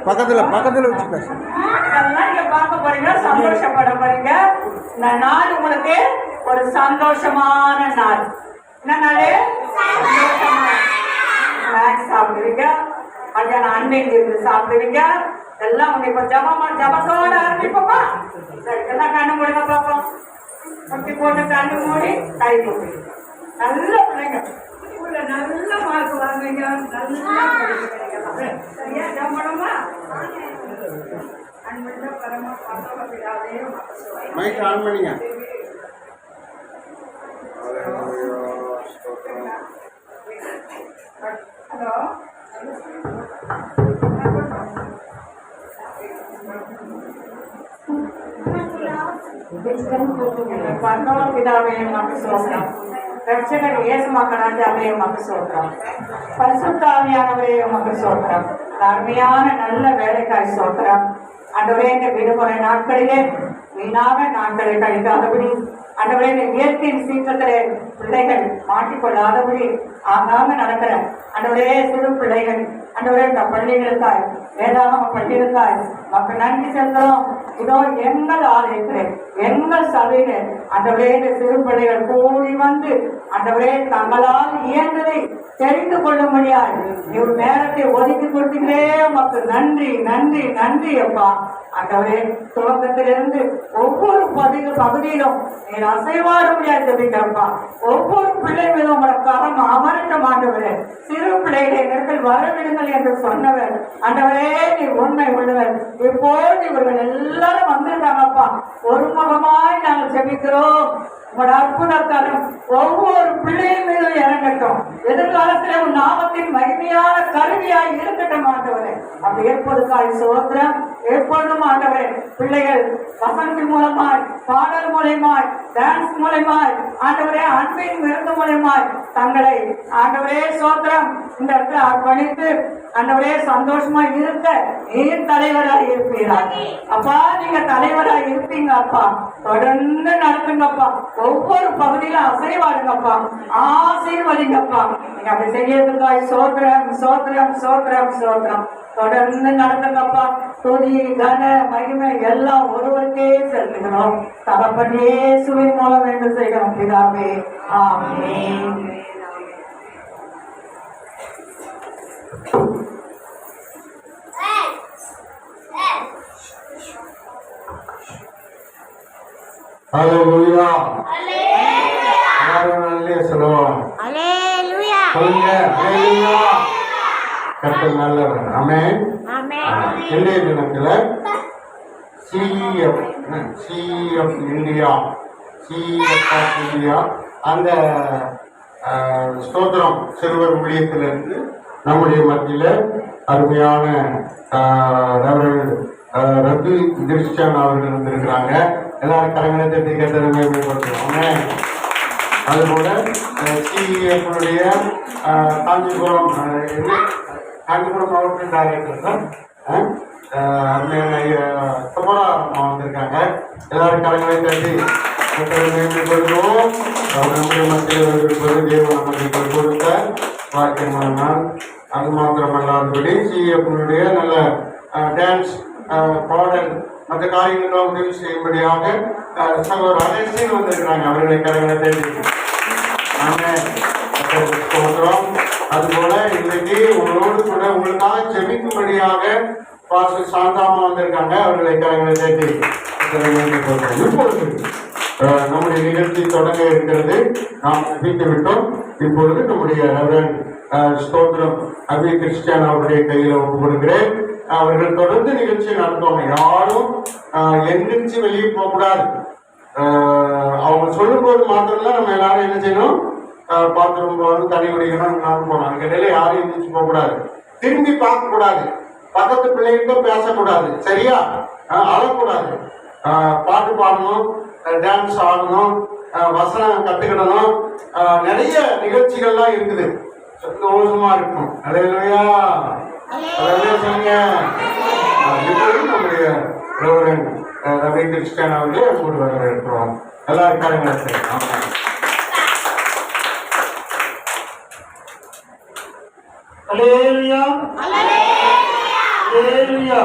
பக்கத்துல வச்சு பேச. அதெல்லாம் நீங்க பார்க்க போறீங்க, சந்தோஷப்பட போறீங்க. இந்த நாள் உங்களுக்கு ஒரு சந்தோஷமான நாள். என்ன நாள்? சந்தோஷமான ஸ்நாக்ஸ் சாப்பிடுவீங்க, மத்தியானம் அன்னைக்கு இருந்து சாப்பிடுவீங்க. எல்லாம் உங்களுக்கு ஜபத்தோட ஆரம்பிப்போமா? சரி, எல்லாம் கண்ணு மூடுங்க பார்ப்போம். முட்டி போட்டு கண்ணு மூடி கை போடுங்க. நல்ல பிள்ளைங்க, நல்ல மார்க் வாங்குவீங்க, நல்லா படிக்கிறீங்க. சரியா? ஜம்பணுமா? மைக் ஆன் பண்ணிங்க. ஹலோ, பரலோகபிதாவே உமக்கு ஸ்தோத்திரம். ரட்சகர் இயேசு மகனாகிய உமக்கு ஸ்தோத்திரம். பரிசுத்த ஆவியானவரே உமக்கு ஸ்தோத்திரம். அருமையான நல்ல வேலைக்காய் ஸ்தோத்திரம். ஆண்டவரே, இந்த விடுமுறை நாட்களிலே வீணாக நாட்களை கழிக்காதபடி, ஆண்டவரே, இந்த இயற்கையின் சீற்றத்திலே பிள்ளைகள் மாட்டிக்கொள்ளாதபடி ஆங்காக நடக்கிற ஆண்டவரே சிறு பிள்ளைகள், ஆண்டவரே இந்த பள்ளிகளுக்காய், வேதாகம பள்ளிகளுக்காய் மக்கள் நன்றி செலுத்துறோம். இதோ எங்கள் ஆலயத்திலே, எங்கள் சபையிலே ஆண்டவரே இந்த சிறு பிள்ளைகள் கூடி வந்து ஆண்டவரே தங்களால் இயன்றதை தெரிந்து கொள்ளும்படியாய் இவர் நேரத்தை ஒதுக்கி கொடுத்தீங்களே, மக்கள் நன்றி நன்றி நன்றி அப்பா. ஆண்டவரே, துவக்கத்திலிருந்து ஒவ்வொரு பகுதியிலும் நீர் அசைவாட முடியாது ஜெபிக்கிறப்பா. ஒவ்வொரு பிள்ளை மீதும் உங்களோட கரம் அமரட்ட மாட்டவரே. சிறு பிள்ளைகளை எங்கள் வரவிடுங்கள் என்று சொன்னவர் ஆண்டவரே, நீ உண்மை உள்ளவர். இப்போது இவர்கள் எல்லாரும் வந்திருக்காங்கப்பா. ஒருமுகமாய் நாங்கள் ஜெபிக்கிறோம். உங்களோட அற்புதத்தாலும் ஒவ்வொரு பிள்ளையின் மீதும் இறங்கட்டும். எதிர்காலத்தில் உன் நாமத்தின் மகிமையான கருவியாய் இருக்கட்டும் ஆண்டவரே. அப்படி எப்போதுக்காய் சோத்திரம். எப்பொழுதும் ஆண்டவரே, பிள்ளைகள் வசனத்தின் மூலமாய், பாடல் மூலமாய், டான்ஸ் மூலமாய், ஆண்டவரே அன்பின் விருந்து மூலமாய் தங்களை ஆண்டவரே சோத்திரம் இந்த இடத்துல அர்ப்பணித்து ஆண்டவரே சந்தோஷமா இருக்க நீர் தலைவராக இருப்பீர்கள் அப்பா. நீங்க தலைவராக இருப்பீங்க அப்பா. தொடர்ந்து நடத்துங்கப்பா. ஒவ்வொரு பகுதியிலும் அசைவாடுங்கப்பா, ஆசீர்வதிங்கப்பா. நீங்க அப்படி செய்யறதுக்காய் சோத்திரம் சோத்திரம் சோத்திரம் சோத்திரம். தொடர்ந்து நடத்துங்கப்பா. துதி கன மகிமை எல்லாம் ஒருவருக்கே செலுத்துகிறோம். தகப்பனே சுவை மூலம் என்று செய்கிறோம் பிதாவே. ஆமென். ஹல்லேலூயா. ஹல்லேலூயா சொல்லுவோம். ஹல்லேலூயா. சொல்லுங்க. ஹல்லேலூயா. கர்த்தர் நல்லவர். ஆமென். ஆமென். இன்றைய தினத்துல சிஎஃப் இந்தியா அந்த ஸ்தோத்திரம் சிறுவர் ஊழியத்திலிருந்து நம்முடைய மத்தியில அருமையான ரத்து கிறிஸ்டியன் அவர்கள் வந்திருக்கிறாங்க. எல்லாரும் கரங்களை தட்டி கருத்தை மேம்படுத்துவாங்க. அதுபோல சிஎஃப்னுடைய காஞ்சிபுரம் மாவட்ட டைரக்டர் சமோரா அம்மா வந்திருக்காங்க. எல்லாரும் கரங்களை தட்டி மேம்படுத்துவோம். நம்முடைய மத்தியில் இருப்பது தேவ நமக்கு கொடுத்த வாக்கியமான நாள். அது மாத்திரமல்லாதபடி சிஎஃப்னுடைய நல்ல டான்ஸ், பாடல், மற்ற காரியங்களும் உதவி செய்யும்படியாக சகோதரர் அலேசின் வந்திருக்கிறாங்க. அவர்களை கரங்களை தேடி சொல்கிறோம். அதுபோல இன்றைக்கு உங்களோடு கூட உங்களுக்காக ஜெபிக்கும்படியாக பாஸ்டர் சாந்தாமா வந்திருக்காங்க. அவர்களை கரங்களை தேடி இப்பொழுது நம்முடைய நிகழ்ச்சி தொடங்க இருக்கிறது. நாம் ஜெபித்து விட்டோம். இப்பொழுது நம்முடைய ரெவரண்ட் ஸ்தோத்திரம் அபி கிறிஸ்டியன் அவருடைய கையில் ஒப்பு கொடுக்கிறேன். அவர்கள் தொடர்ந்து நிகழ்ச்சி நடத்துவாங்க. யாரும் எந்திரிச்சு வெளியே போகக்கூடாது. அவங்க சொல்லும் போது மாத்திரம்தான் நம்ம எல்லாரும் என்ன செய்யணும், பாத்ரூம் போகணும், தண்ணி குடிக்கணும், போகணும். அதுக்கு இடையில யாரும் எந்திரிச்சு போகக்கூடாது. திரும்பி பார்க்க கூடாது. பக்கத்து பிள்ளைகிட்ட பேசக்கூடாது. சரியா? அழக்கூடாது. பாட்டு பாடணும், டான்ஸ் ஆடணும், வசனம் கத்துக்கிடணும். நிறைய நிகழ்ச்சிகள்லாம் இருக்குது. சந்தோஷமா இருக்கும். அல்லேலூயா. சொல்லுங்க. நம்முடைய ரவி கிருஷ்ணன் அவர்களே கூட வரவேற்கிறோம். எல்லாரும் Hallelujah. Hallelujah.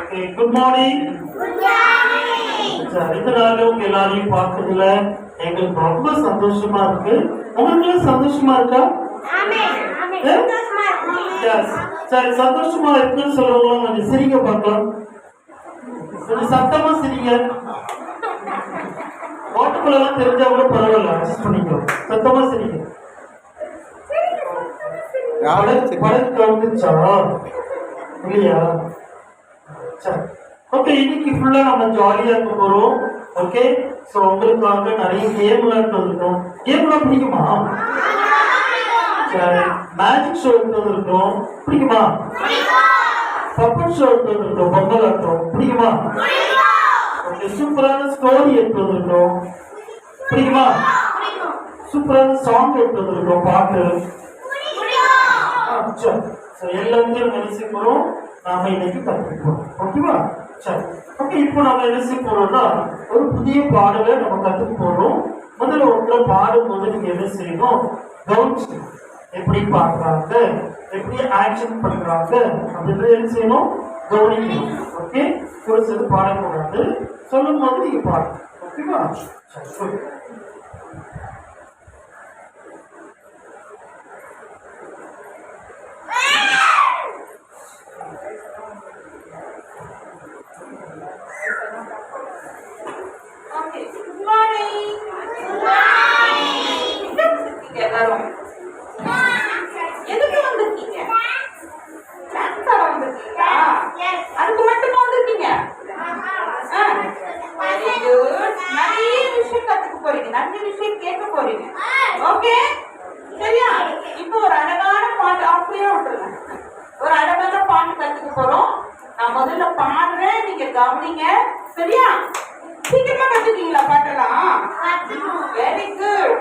Okay, good morning. இந்த நாள் உங்க எல்லாரையும் பார்க்கறதுல எங்களுக்கு ரொம்ப சந்தோஷமா இருக்கு. உங்களுக்கு சந்தோஷமா இருக்கா? சரி, சந்தோஷமா இருக்குன்னு சொல்றவங்க கொஞ்சம் சிரிங்க பார்க்கலாம். கொஞ்சம் சத்தமா சிரிங்க. ஓட்டுக்குள்ளெல்லாம் தெரிஞ்சவங்களும் பரவாயில்ல, அட்ஜஸ்ட் பண்ணிக்கோ. சத்தமா சிரிங்க. படத்துக்கு வந்துச்சா இல்லையா? சரி, ஓகே. இன்னைக்கு ஃபுல்லா நம்ம ஜாலியா இருக்க போறோம். ஓகே, சோ உங்களுக்காக நிறைய கேம் விளையாட்டு வந்திருக்கோம். கேம்லாம் பிடிக்குமா? சரி, மேஜிக் ஷோ எடுத்து வந்திருக்கோம். பிடிக்குமா? பப்பட் ஷோ எடுத்து வந்திருக்கோம். பொங்கல் ஆட்டம் பிடிக்குமா? ஓகே, சூப்பரான ஸ்டோரி எடுத்து வந்திருக்கோம். பிடிக்குமா? சூப்பரான சாங் எடுத்து வந்திருக்கோம், பாட்டு. எல்லாத்தையும் நினைச்சு போறோம். நாம இன்னைக்கு கத்துக்கிறோம். ஓகேவா? சரி, ஓகே. இப்போ நம்ம என்ன செய்ய போறோம்னா ஒரு புதிய பாடலை நம்ம கத்துக்க போறோம். முதல்ல ஒன்றை பாடும்போது நீங்க என்ன செய்யணும், கவனிச்சு எப்படி பாடுறாங்க, எப்படி ஆக்ஷன் பண்றாங்க அப்படின்றது என்ன செய்யணும், கவனிக்கணும். ஓகே, ஒரு சில பாடக்கூடாது, சொல்லும் போது நீங்க பாடணும். ஓகேவா? சரி, முதல்ல பாடுறேன், நீங்க கவனிங்க. சரியா? சீக்கிரமா கத்துக்கீங்களா பாட்டெல்லாம்? Very good.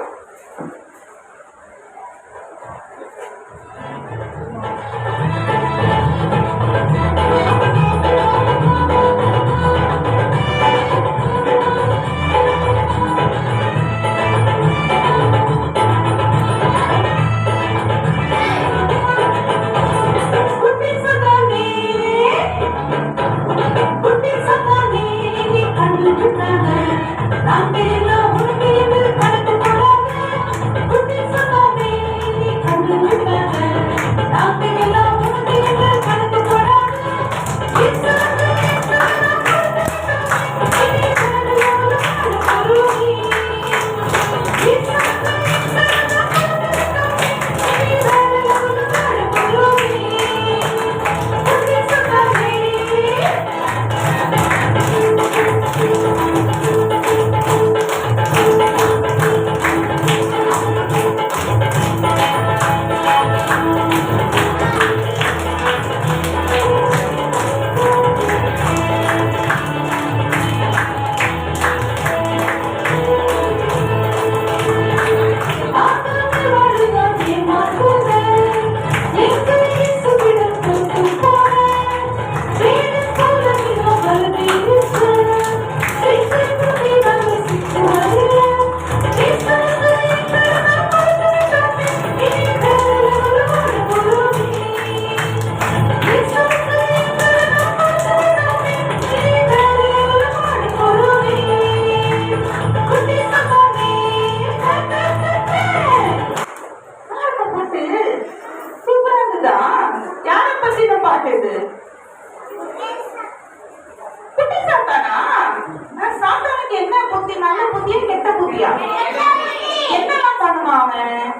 என்னெல்லாம் பண்ணுவான் அவன்?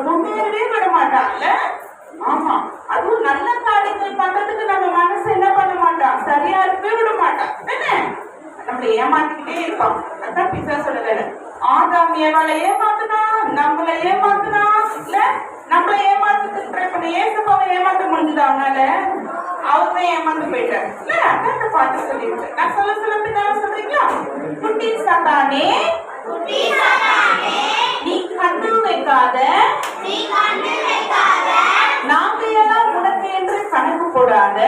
முன்னேறவே விட மாட்டான்ல. ஆமா, அதுவும் நல்ல காரியங்கள் பண்றதுக்கு நம்ம மனசு என்ன பண்ண மாட்டான், சரியா இருக்கவே விட மாட்டான். என்ன நம்மள ஏமாத்திக்கிட்டே இருப்பான். அதான் பிசாசோட வேலை. ஆதாம் ஏவாளை ஏமாத்துனா, நம்மள ஏமாத்துனா, இல்ல நம்மள ஏமாத்துறதுக்கு ட்ரை பண்ண ஏசப்பாவை ஏமாத்த முடிஞ்சது அவனால. அவருமே ஏமாந்து போயிட்டாரு. இல்ல அதான் பாட்டு சொல்லியிருக்கேன். நான் சொல்ல பின்னால சொல்றீங்களா? குட்டி சாத்தானே, நீ கண்ணு வைக்காத, நாங்க எல்லாம் உனக்கு என்று கணக்கு போடாத,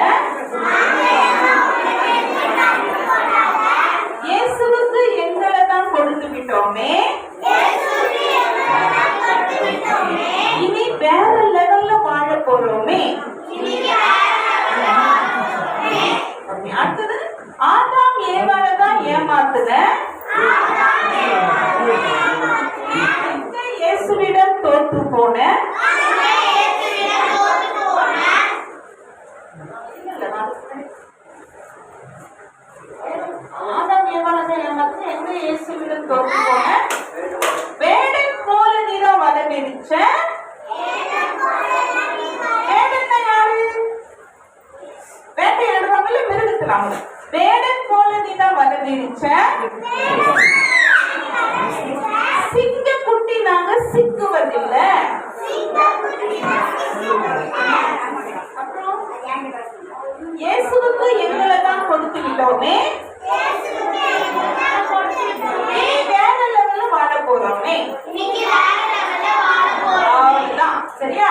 இயேசுவுக்கு எங்களை தான் கொடுத்து விட்டோமே, போன ஆதாம் ஏவாளை ஏமாத்தி எங்க இயேசுவிடம் தோற்று போன வேடன் போல நீதான் வலை விரிச்ச வேடன்னா யாரு வேட்டையாடுவாங்கல்ல மிருகத்துல அவங்க வேடன் போல நீதான் வலை விரிச்ச சிங்க குட்டி நாங்க சிக்குவதில்லை அப்புறம் இயேசுவுக்கு எங்களை தான் கொடுத்து விட்டோமே நீ வேற லெவல்ல வாழ போறோமே அவ்வளவுதான் சரியா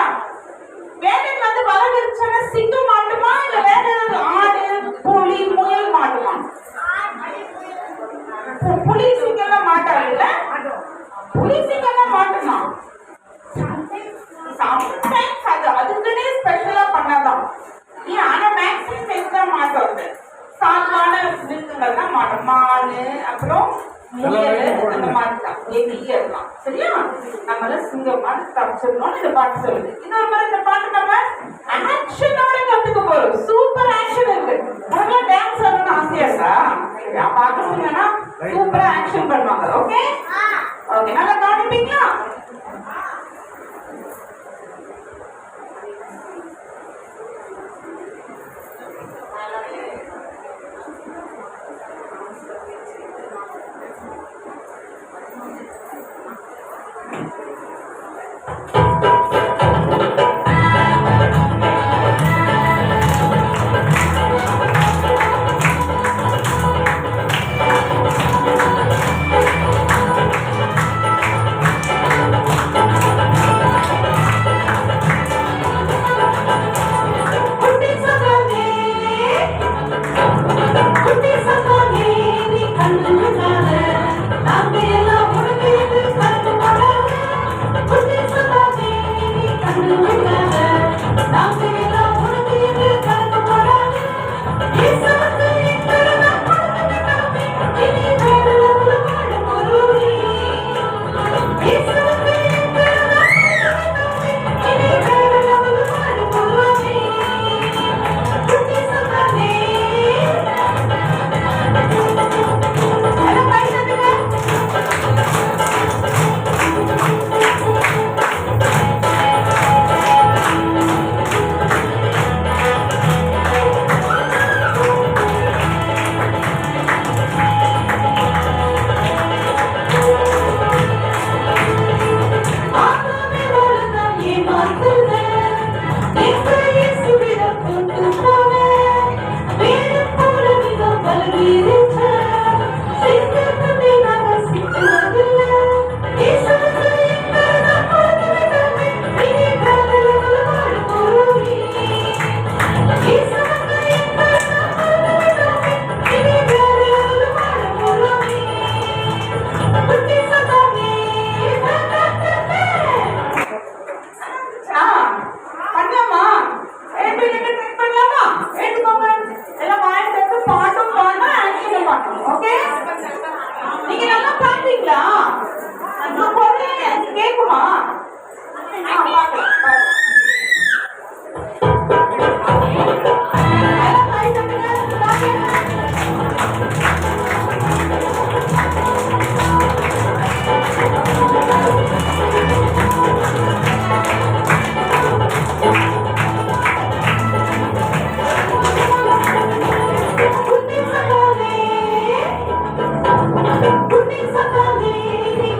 வேடன் வந்து வலை விரிச்சோன்னா சிங்கம் மாட்டுமா இல்ல வேற ஆடு புலி முயல் மாட்டுமா புலி சிங்கம்லாம் மாட்டாங்கல்ல புலி சிங்கம்லாம் மாட்டுமா அது அதுக்குன்னே ஸ்பெஷலா பண்ணாதான் ஆனா மேக்ஸிமம் எக்ஸாம் மாட்டோம் சாதாரண மிருகங்கள் தான் மாட்டோம் மானு அப்புறம் முயல் அந்த மாதிரி தான் எலியே இருக்கலாம் சரியா நம்மள சிங்கம் மாதிரி தப்பிச்சிடணும்னு இந்த பாட்டு சொல்லுது இன்னொரு மாதிரி இந்த பாட்டு நம்ம ஆக்ஷனோட கத்துக்க போறோம் சூப்பர் ஆக்ஷன் இருக்கு உனக்கு டான்ஸ் ஆடணும்னு ஆசையா இருக்கா பார்க்க சொன்னா சூப்பரா ஆக்ஷன் பண்ணுவாங்க ஓகே ஓகே நல்லா கவனிப்பீங்களா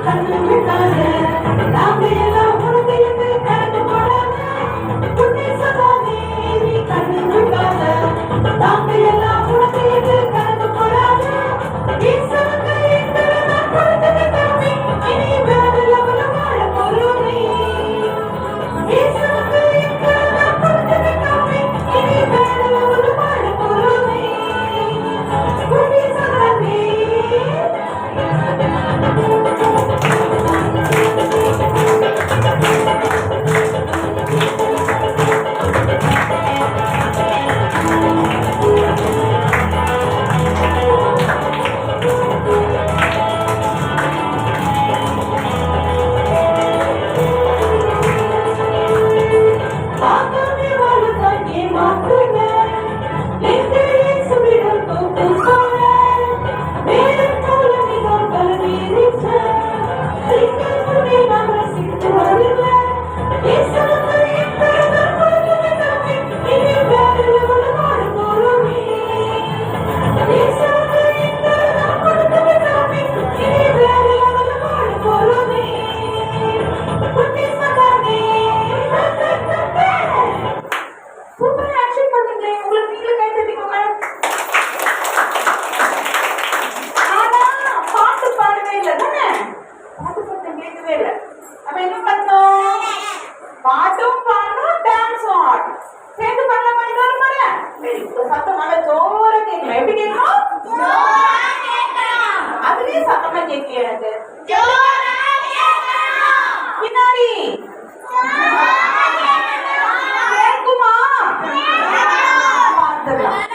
கண்ணு விட்டாரு நாங்க எல்லாம் உனக்கு என்ன கணக்கு சரி இந்த சத்தம் நல்லா ஜோரா கேட்கணும். எப்படி கேட்கணும்? அதுலயே சத்தமா கேட்கல எனக்கு. பின்னாடி கேட்குமா? பார்த்துக்கலாம்.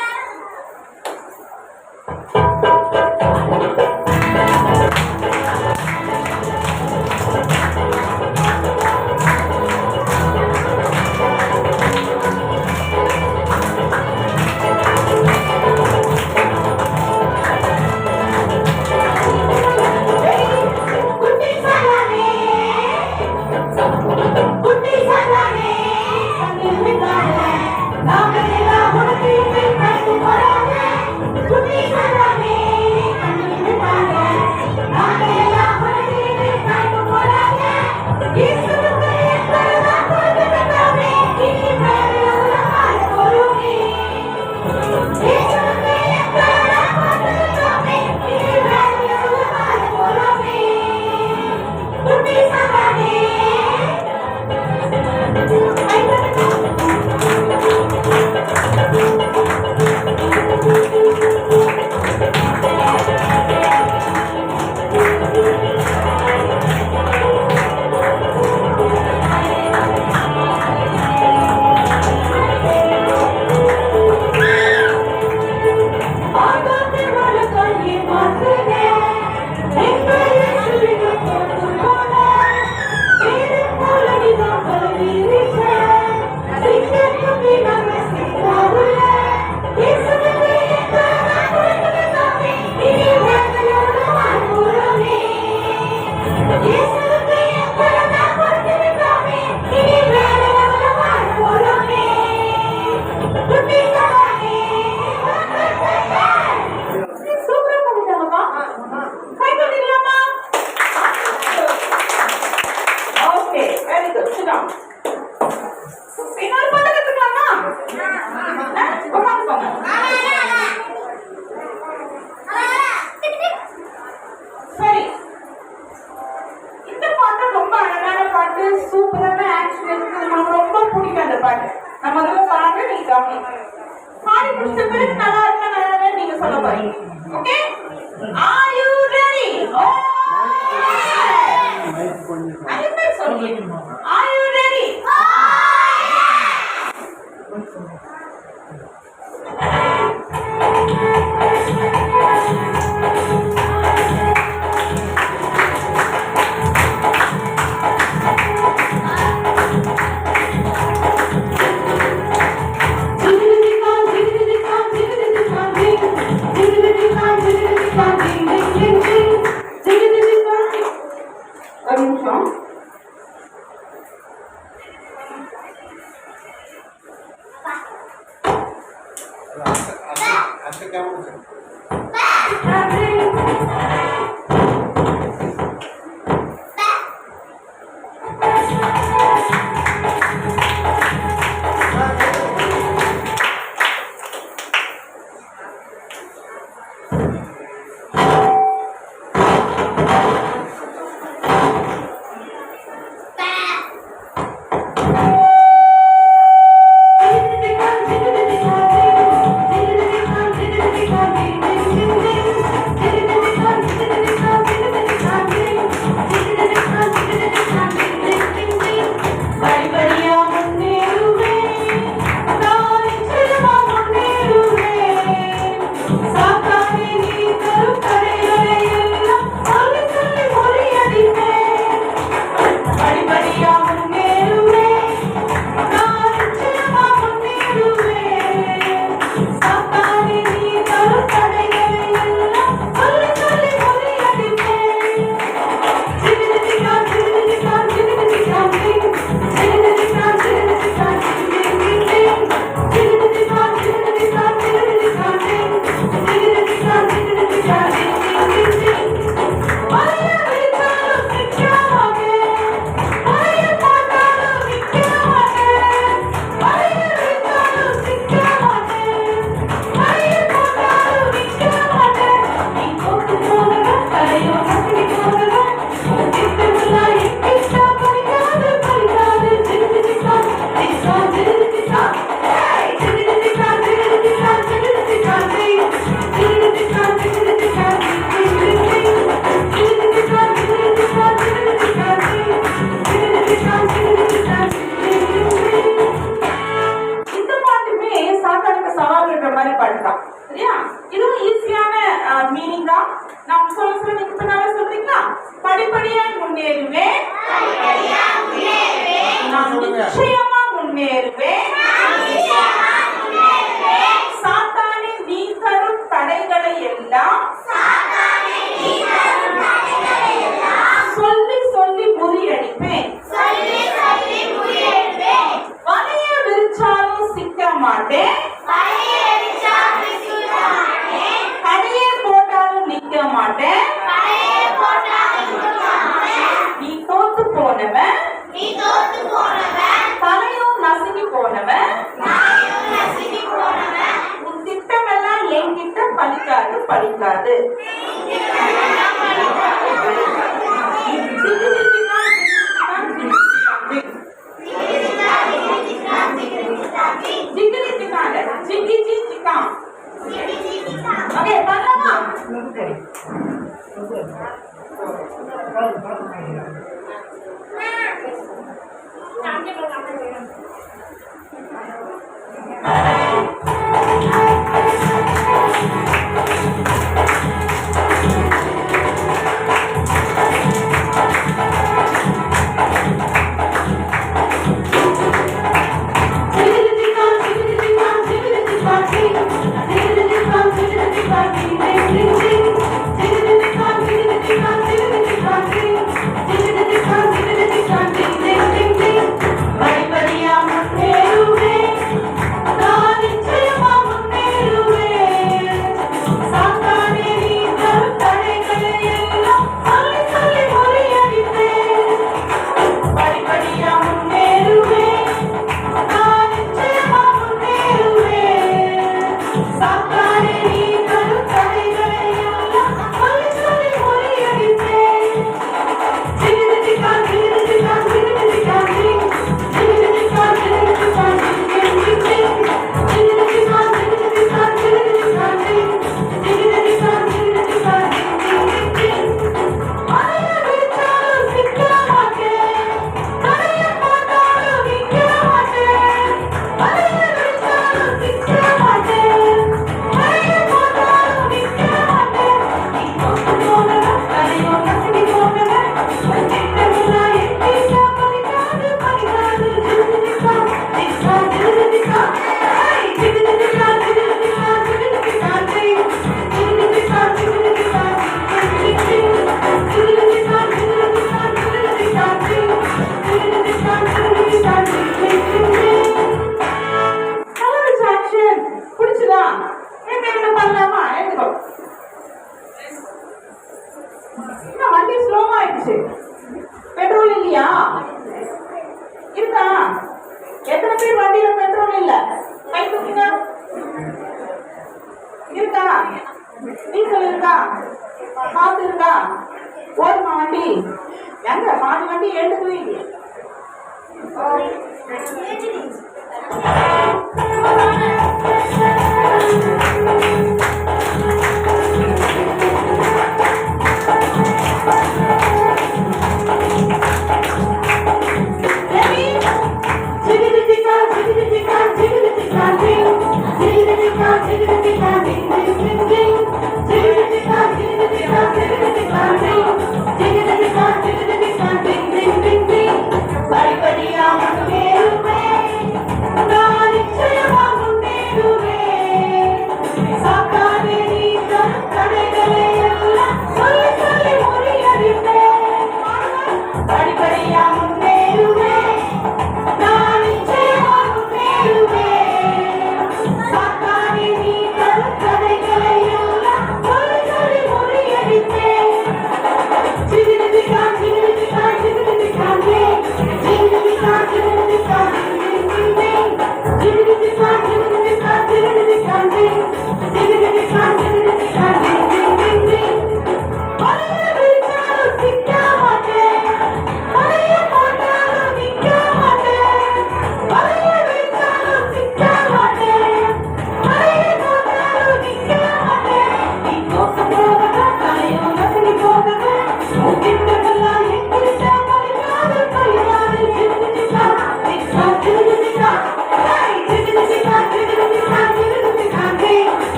வண்டி எடுக்கவே இல்லையா?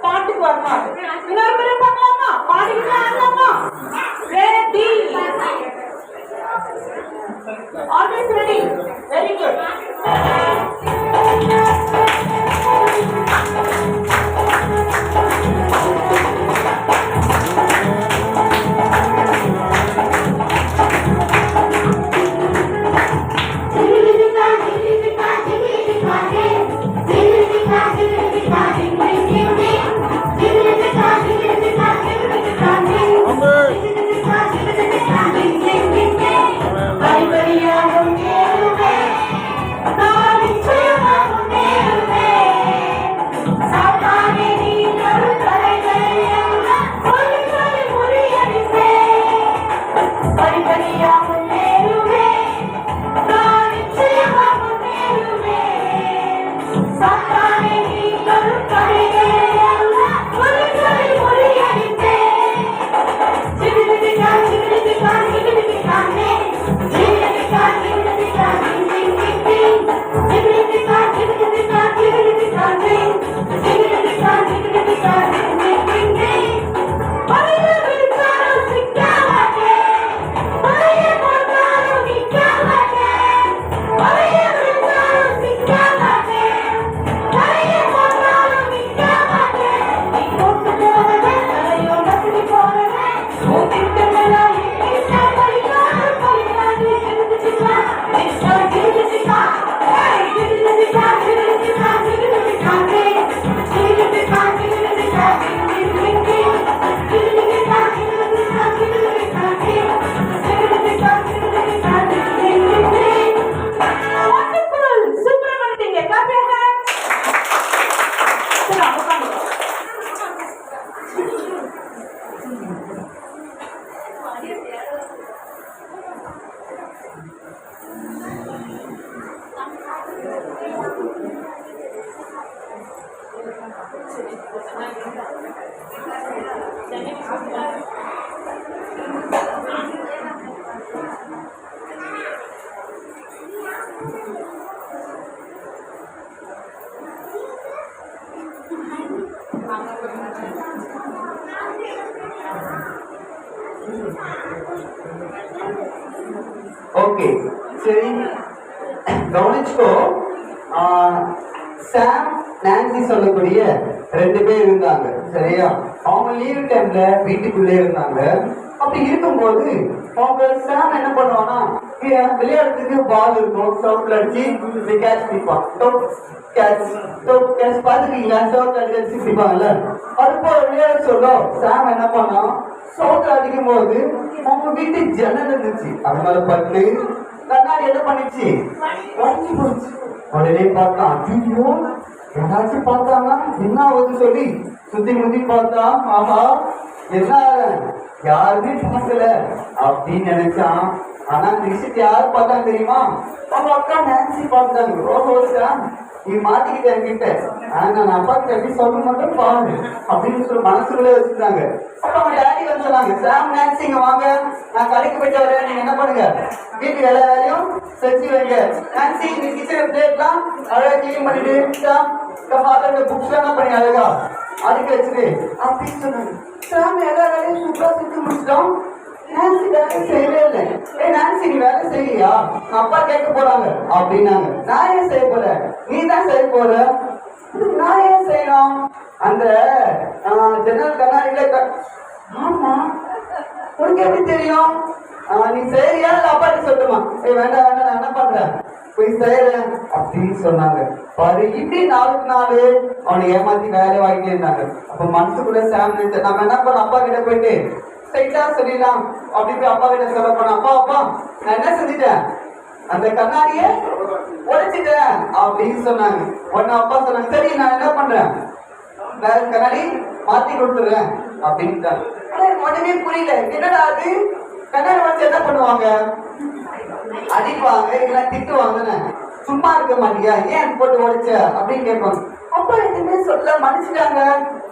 பாட்டுக்கு வரணும். இன்னொரு முறை பார்க்கலாமா? பாடிக்கிட்டு ஆடலாமா? Ready, always ready. Very good. Okay, சரி கவனிச்சுக்கோ. சாம் நான்சி சொல்லக்கூடிய 2 பேர் இருந்தாங்க, சரியா? அவங்க லீவ் டைம்ல வீட்டுக்குள்ளே இருந்தாங்க. அப்படி இருக்கும்போது அவங்க சாம் என்ன பண்ணுவானா, விளையாடுறதுக்கு பால் இருக்கும், சவுட்ல அடிச்சு கேட்ச் பிடிப்பான். கேட்ச் பாத்துக்கீங்களா? சவுட்ல அடிச்சு பிடிப்பாங்கல்ல, அது போல விளையாட சொல்லும். சாம் என்ன பண்ணான், சவுட்ல அடிக்கும் போது அவங்க வீட்டு ஜன்னல் இருந்துச்சு, அது மேல பட்டு கண்ணாடி என்ன பண்ணிச்சு, உடஞ்சி போச்சு. உடனே பார்த்தான், ஐயோ யாராச்சும் பார்த்தாங்கன்னா என்ன ஆகுது சொல்லி சுத்தி முத்தி பார்த்தா, ஆஹா என்ன யாருமே பார்க்கல அப்படின்னு நினைச்சான். ஆனா இந்த விஷயத்தை யாரு பார்த்தாங்க தெரியுமா? அவங்க அக்கா நான்சி பார்த்தாங்க. ரோஹோசா நீ மாட்டிக்கிட்ட என்கிட்ட, நான் அப்பா கிட்ட எப்படி சொல்ல மாட்டேன் பாரு அப்படின்னு சொல்லி மனசுக்குள்ளே வச்சுட்டாங்க. அப்ப அவங்க டேடி வந்து சொன்னாங்க, சாம் நான்சி இங்க வாங்க, நான் கடைக்கு போயிட்டு வரேன், நீங்க என்ன பண்ணுங்க வீட்டுக்கு எல்லா வேலையும் செஞ்சு வைங்க. நான்சி இந்த கிச்சன் பிளேட்லாம் அழகா கிளீன் பண்ணிட்டு புக்ஸ் எல்லாம் பண்ணி அழகா அதுக்கு வச்சுட்டு அப்படின்னு சொன்னாங்க. சாமி எல்லா வேலையும் சூப்பரா செஞ்சு முடிச்சிட்டோம். நான்சி வேலை செய்யவே இல்லை. நான்சி நீ வேலை செய்யலையா? அப்பா கேட்க போறாங்க அப்படின்னாங்க. நான் ஏன் செய்ய போறேன்? நீ தான் செய்ய போற. நான் ஏன் செய்யணும்? அந்த ஜன்னல் கண்ணாடியில ஆமா உனக்கு எப்படி தெரியும்? நீ செய்யறியா இல்ல அப்பாட்டு சொல்லுமா? வேண்டாம் வேண்டாம், நான் என்ன பண்றேன் போய் செய்யறேன் அப்படின்னு சொன்னாங்க. பாரு இப்படி நாளுக்கு நாள் அவனை ஏமாத்தி வேலை வாங்கிட்டே இருந்தாங்க. அப்ப மனசுக்குள்ள சாம் நம்ம என்ன பண்ண, அப்பா கிட்ட போயிட்டு ஸ்ட்ரைட்டா சொல்லிடலாம் அப்படி போய் அப்பா கிட்ட சொல்ல போனோம். அப்பா அப்பா நான் என்ன செஞ்சுட்டேன், அந்த கண்ணாடிய உடைச்சிட்டேன் அப்படின்னு சொன்னாங்க. உடனே அப்பா சொன்னாங்க, சரி நான் என்ன பண்றேன், வேற கண்ணாடி மாத்தி கொடுத்துறேன் அப்படின்ட்டாங்க. உடனே புரியல, என்னடா அது கண்ணாடி உடைச்சு என்ன பண்ணுவாங்க, அடிப்பாங்க இல்ல திட்டுவாங்க, சும்மா இருக்க மாட்டியா, ஏன் போட்டு உடைச்ச அப்படின்னு கேட்பாங்க. அப்பா எதுவுமே சொல்ல மன்னிச்சுட்டாங்க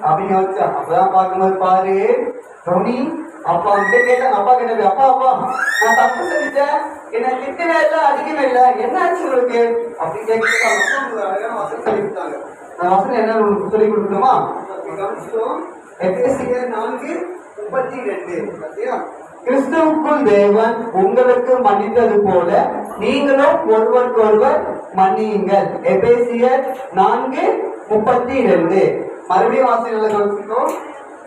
அப்படின்னு யோசிச்சா. அப்பதான் பார்க்கும்போது பாரு தோனி அப்பா கிட்ட கேட்டாங்க. அப்பா கிட்ட அப்பா அப்பா நான் தப்பு செஞ்சுட்டேன், என்ன திட்டவே இல்லை அடிக்கவே இல்லை, என்ன ஆச்சு உங்களுக்கு அப்படி கேட்க வசனம் சொல்லி கொடுத்தாங்க. நான் வசனம் என்ன உங்களுக்கு சொல்லி கொடுக்கணுமா? எபேசியர் 4:32 கிறிஸ்துவுக்குள் தேவன் உங்களுக்கு மன்னித்தது போல நீங்களும் ஒருவருக்கொருவர் மன்னியுங்கள். எபேசியர் 4:32 மறுபடியும் வாசிக்கிறோம்.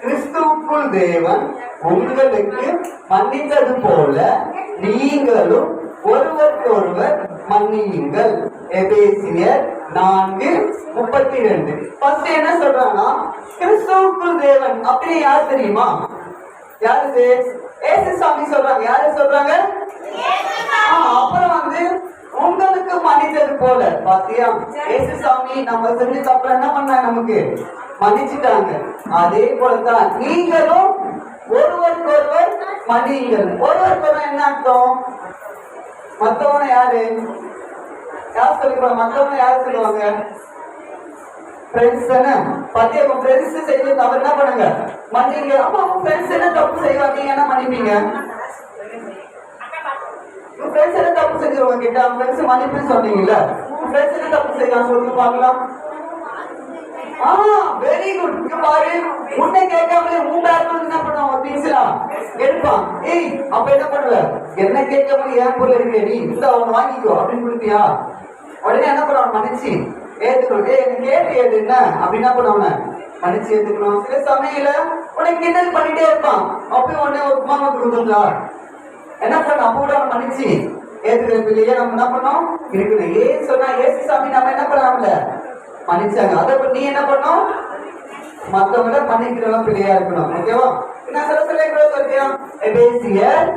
கிறிஸ்துவுக்குள் தேவன் உங்களுக்கு மன்னித்தது போல நீங்களும் ஒருவருக்கொருவர் மன்னியுங்கள். எபேசியர் 4:32. ஃபர்ஸ்ட் என்ன சொல்றாங்கன்னா, கிறிஸ்துவுக்குள் தேவன் அப்படி யார் தெரியுமா? யாரு? ஏசு சாமி சொல்றாங்க. யாரு சொல்றாங்க? அப்புறம் வந்து உங்களுக்கு மன்னித்தது போல. பாத்தியா, ஏசு சாமி நம்ம செஞ்ச தப்பு என்ன பண்ணாங்க, நமக்கு மன்னிச்சுட்டாங்க. அதே போலதான் நீங்களும் ஒருவருக்கொருவர் மன்னியுங்கள். ஒருவருக்கொருவர் என்ன அர்த்தம்? மத்தவனை யாரு யார் சொல்லுவாங்க? மத்தவனை யாரு சொல்லுவாங்க? ஃப்ரெண்ட்ஸ் தானே. பாத்தியா, உங்க ஃப்ரெண்ட்ஸ் செய்ய தவறு என்ன பண்ணுங்க, மன்னிங்க. அப்ப உங்க ஃப்ரெண்ட்ஸ் என்ன தப்பு செய்வாங்க, நீங்க என்ன மன்னிப்பீங்க? உங்க ஃப்ரெண்ட்ஸ் என்ன தப்பு செஞ்சிருவாங்க கிட்ட, அவங்க ஃப்ரெண்ட்ஸ் மன்னிப்புன்னு சொன்னீங்கல்ல, உங்க ஃப்ரெண்ட்ஸ் என்ன தப்பு செய்யலாம் சொல்லுங்க பார்க்கலாம். Very good. இங்க பாரு, உன்னை கேட்காமலே உன் பேக்ல என்ன பண்ணுவான், திங்ஸ்லாம் எடுப்பான். அப்ப என்ன பண்ணுவ, என்ன கேட்காமலே ஏன் பொருள் இருக்கு, நீ இந்த அவன் வாங்கிக்கோ அப்படின்னு கொடுப்பியா? உடனே என்ன பண்ணுவான், மன்னிச்சு ஏத்துக்கணும். எனக்கு கேட்டு ஏது என்ன அப்படின்னு என்ன பண்ணுவான, மன்னிச்சு ஏத்துக்கணும். சில சமயல உனக்கு கிண்டல் பண்ணிட்டே இருப்பான், அப்பயும் உடனே ஒரு உமா கொடுத்துருந்தா என்ன பண்ண, அப்ப கூட அவன் மன்னிச்சு ஏத்துக்கிறது இல்லையே. நம்ம என்ன பண்ணோம் இருக்கணும். ஏன் சொன்னா ஏசு சாமி நம்ம என்ன பண்ணாமல மன்னிச்சாங்க. அதை நீ என்ன பண்ணும், மற்றவங்கள மன்னிக்கிறவங்க பிள்ளையா இருக்கணும். ஓகேவா? நான் சொல்ல சொல்லியா, எபேசியர்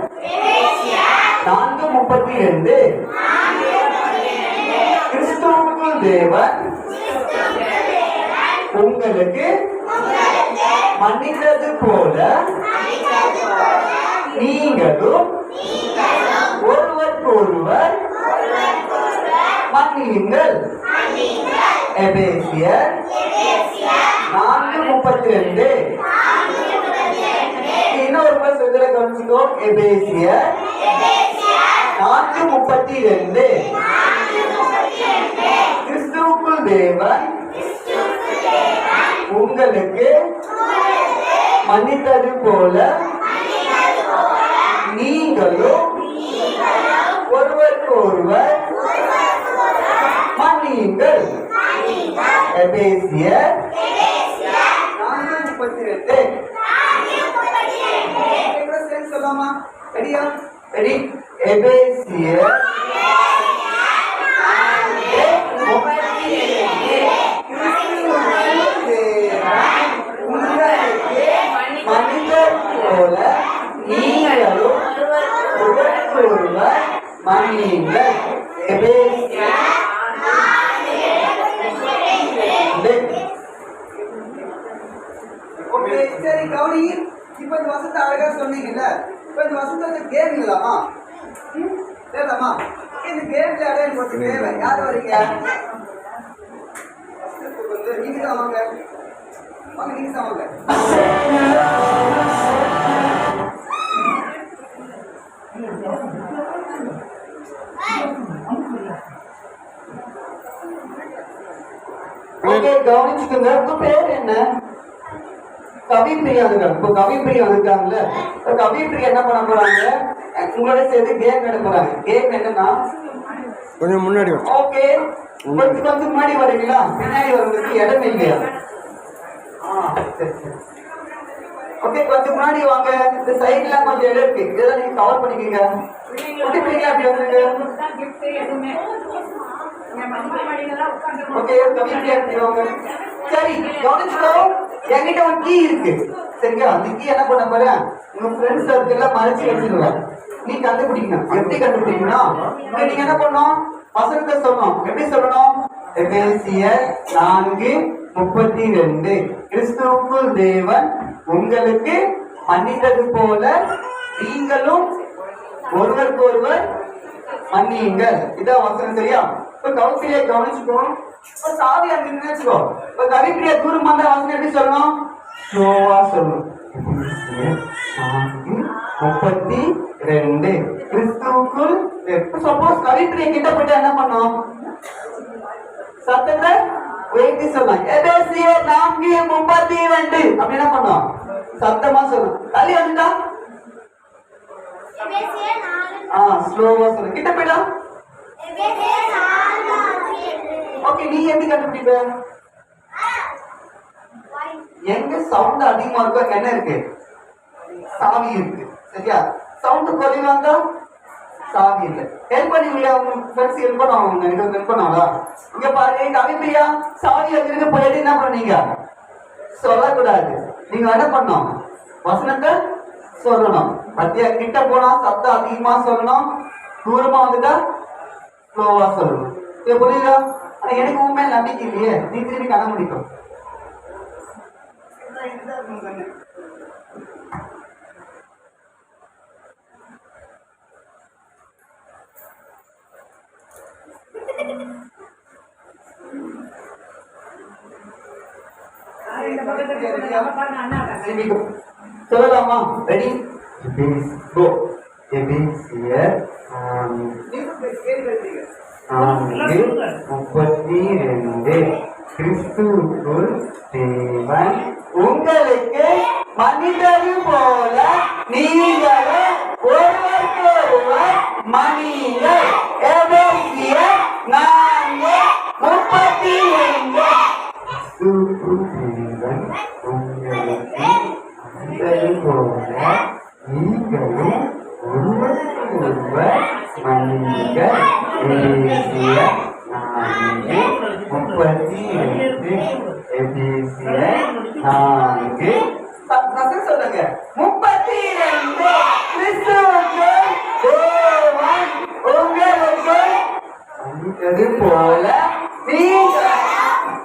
4:32 கிறிஸ்துவுக்குள் தேவன் உங்களுக்கு மன்னித்தது போல நீங்களும் ஒருவருக்கொருவர் மன்னியுங்கள். எபேசியர் 4:32 இன்னொரு முறை சொல்ல கவனிச்சுக்கோ. எபேசியர் 4:32 கிறிஸ்துவுக்குள் தேவன் உங்களுக்கு மன்னித்தது போல நீங்களும் ஒருவருக்கு ஒருவர் மன்னியுங்கள். எபேசியர் 4:32 சொல்லாமா? ரெடியா? ரெடி? எபேசியர் மனிதர் போல நீங்களும் ஒருவர் மன்னியுங்கள். எபேசியர் ஓகே சரி கௌரி, இப்போ இந்த வசனத்தை அழகா சொன்னீங்கல்ல, இப்போ இந்த வசனத்தை கேளுங்களாமா? கேட்கலாமா? இந்த கேம் விளையாட எனக்கு கொஞ்சம் தேவை. யார் வரீங்க? நீங்க தான் வாங்க. வாங்க, நீங்க தான் வாங்க. ஓகே, கவனிச்சுக்கோங்க. உங்க பேர் என்ன? கவிப்பிரியா இருக்காங்க. இப்போ கவிப்பிரியா இருக்காங்கல்ல, கவிப்பிரியா என்ன பண்ண போறாங்க? உங்களோட சேர்த்து கேம் விளையாட போறாங்க. கேம் என்னன்னா, கொஞ்சம் முன்னாடி ஓகே கொஞ்சம் முன்னாடி வரீங்களா? பின்னாடி வர்றதுக்கு இடம் இல்லையா? சரி சரி. ஓகே, கொஞ்சம் முன்னாடி வாங்க. இந்த சைட்ல கொஞ்சம் இடம் இருக்கு, இதெல்லாம் நீங்க கவர் பண்ணிக்கீங்க. குட்டி பிள்ளைங்க அப்படி வந்துருக்கு. ஓகே, கவிப்பிரியா வாங்க. சரி, கவனிச்சுக்கோ. என்கிட்ட ஒரு கீ இருக்கு, சரியா? அந்த கீ என்ன பண்ண போறேன், உங்க ஃப்ரெண்ட்ஸ் சர்க்கிள்ல மறைச்சு வச்சிருவேன். நீ கண்டுபிடிக்கணும். எப்படி கண்டுபிடிக்கணும்? நீங்க என்ன பண்ணணும்? வசனத்தை சொல்லணும். எப்படி சொல்லணும்? எபேசியர் 4:32 கிறிஸ்துவுக்குள் தேவன் உங்களுக்கு மன்னித்தது போல நீங்களும் ஒருவருக்கு ஒருவர் மன்னியுங்கள். இதான் வசனம், சரியா? இப்ப கவிப்பிரியா கவனிச்சுக்கோ. இப்ப சாவி அங்க நினைச்சுக்கோ. இப்ப கவிப்பிரியா தூரமா இருந்தா வசனம் எப்படி சொல்லணும்? ஸ்லோவா சொல்லணும். 4:32 கிறிஸ்துவுக்குள். சப்போஸ் கவிப்பிரியா கிட்ட போயிட்டு என்ன பண்ணோம்? சத்தத்தை உயர்த்தி சொல்லலாம். எபேசியர் 4:32 அப்படி என்ன பண்ணோம்? சத்தமா சொல்லணும். தள்ளி வந்துட்டா ஸ்லோவா சொல்லு. கிட்ட போயிடா. ஓகே, நீ எப்படி கண்டுபிடிப்ப? எங்க சவுண்ட் அதிகமா இருக்கோ அங்க என்ன இருக்கு? சாவி இருக்கு, சரியா? சவுண்ட் குறைவா இருந்தா சாவி இல்லை. ஹெல்ப் பண்ணுவீங்களா? உங்க ஃப்ரெண்ட்ஸ் ஹெல்ப் பண்ணுவாங்க. எனக்கு ஹெல்ப் பண்ணுவாங்களா? இங்க பாருங்க, கவிப்பிரியா சாவி அங்கிருந்து போயிட்டு என்ன பண்ணுவீங்க? சொல்லக்கூடாது. நீங்க என்ன பண்ணணும்? வசனத்தை சொல்லணும். மத்திய கிட்ட போனா சத்தம் அதிகமா சொல்லணும், தூரமா வந்துட்டா ஸ்லோவா சொல்லணும். இது புரியுதா? ஆனா எனக்கு உண்மையில நம்பிக்கை இல்லையே. நீ திரும்பி கண்ண முடிக்கும். சொல்லலாமா? ரெடி? கோ. எபேசியர் 4:32 கிறிஸ்துவுக்குள் தேவன் உங்களுக்கு மனிதரு போல நீங்களும் ஒருவருக்கு ஒருவர் மனிதர். எபேசியர் 4:32 உங்களுக்கு போல நீங்களும் ஒருவருக்கு ஒருவர் மன்னியுங்கள். எபேசியர் 4:32 எபேசியர் 4 சொல்லுங்க. 32 கிறிஸ்துவுக்குள் தேவன் உங்களுக்கு மன்னித்தது போல நீங்கள்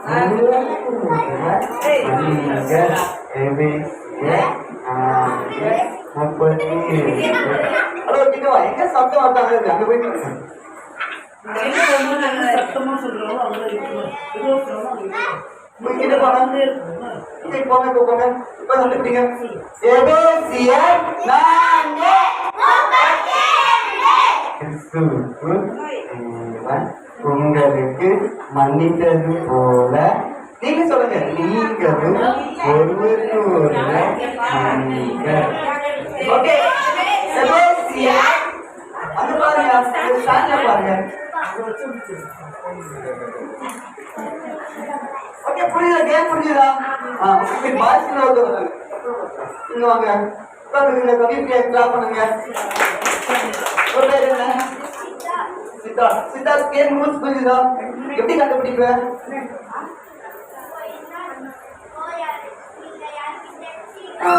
மன்னியுங்கள். எபேசியர் 4:32. எங்க சத்தம் வந்தாங்க? அங்க போயிட்டு சத்தமா சொல்றாங்க. உங்களுக்கு மன்னித்தது போல நீங்க சொல்லுங்க. நீங்களும் ஒருவருக்கு ஒருவர் மன்னியுங்கள். ஓகே, அது பாருங்க, பாருங்க. ஓகே, புரியுதா? கேம் புரியுதா? பாய்ஸ்ல இங்க வாங்க. உட்கார்ந்து கவிப்பிரியா கிளாப் பண்ணுங்க. உங்க பேர் என்ன? சித்தார்த். சித்தார்த் கேம் ரூல்ஸ் புரியுதா? எப்படி கண்டுபிடிப்ப?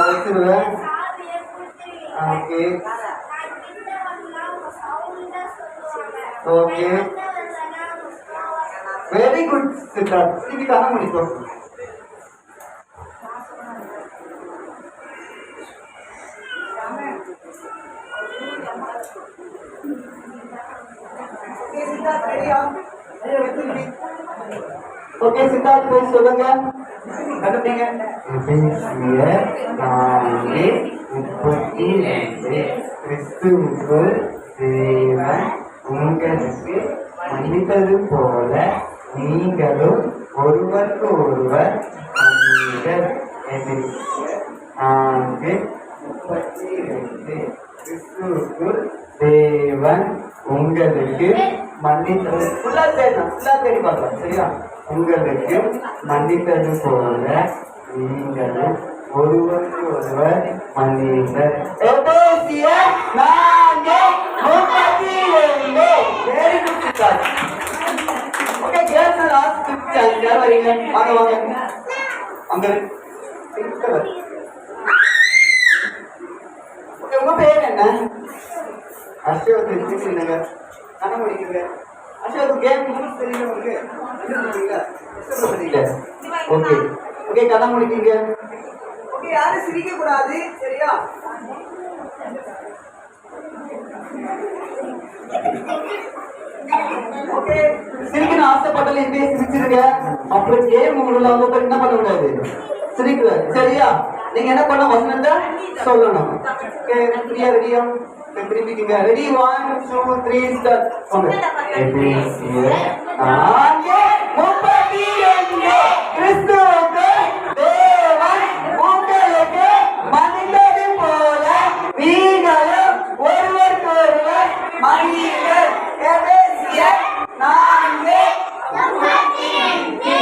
வச்சிருவேன். Okay okay very good Siddharth. திருப்பி கண்ண முடிக்கும். ஓகே சித்தார்த் போய் சொல்லுங்க. கண்டுபிடிங்க. 32 கிறிஸ்துவுக்குள் தேவன் உங்களுக்கு மன்னித்தது போல நீங்களும் ஒருவருக்கு ஒருவர் மன்னியுங்கள். 4:32 கிறிஸ்துவுக்குள் தேவன் உங்களுக்கு மன்னித்தது ஃபுல்லா தேடி பார்க்கலாம். சரியா? உங்களுக்கு மன்னித்தது போல நீங்களும் ஒருவருக்கு ஒருவர் மன்னியுங்கள். எபேசியர் 4:32. Very good Siddharth. Okay girls last 5 chance. யார் வரீங்க? வாங்க வாங்க. அங்க ஓகே உங்க பேர் என்ன? அசோக். தெரிஞ்சுக்கிறீங்க. கண்ண முடிக்கிறீங்க. அசோக் கேம் ரூல்ஸ் தெரியல உங்களுக்கு? தெரியல. ஓகே ஓகே கண்ண முடிக்கிறீங்க. ஓகே யாரும் சிரிக்க கூடாது. சரியா? ஓகே சிரிக்கணும் ஆசைப்பட்டாலும் இப்படியே சிரிச்சிருங்க. அப்புறம் கேம் உங்களை வந்து என்ன பண்ண கூடாது, சிரிக்கல. சரியா? நீங்க என்ன பண்ண வசனத்தை சொல்லணும். ஓகே ரெடியா? ரெடியா? திரும்பிக்கீங்க. Ready 1 2 3 start. கிறிஸ்துவுக்கு தேவன் உங்களுக்கு மன்னித்தது போல நீங்களும் ஒருவருக்கு ஒருவர் மன்னியுங்கள். எபேசியர் 4:32.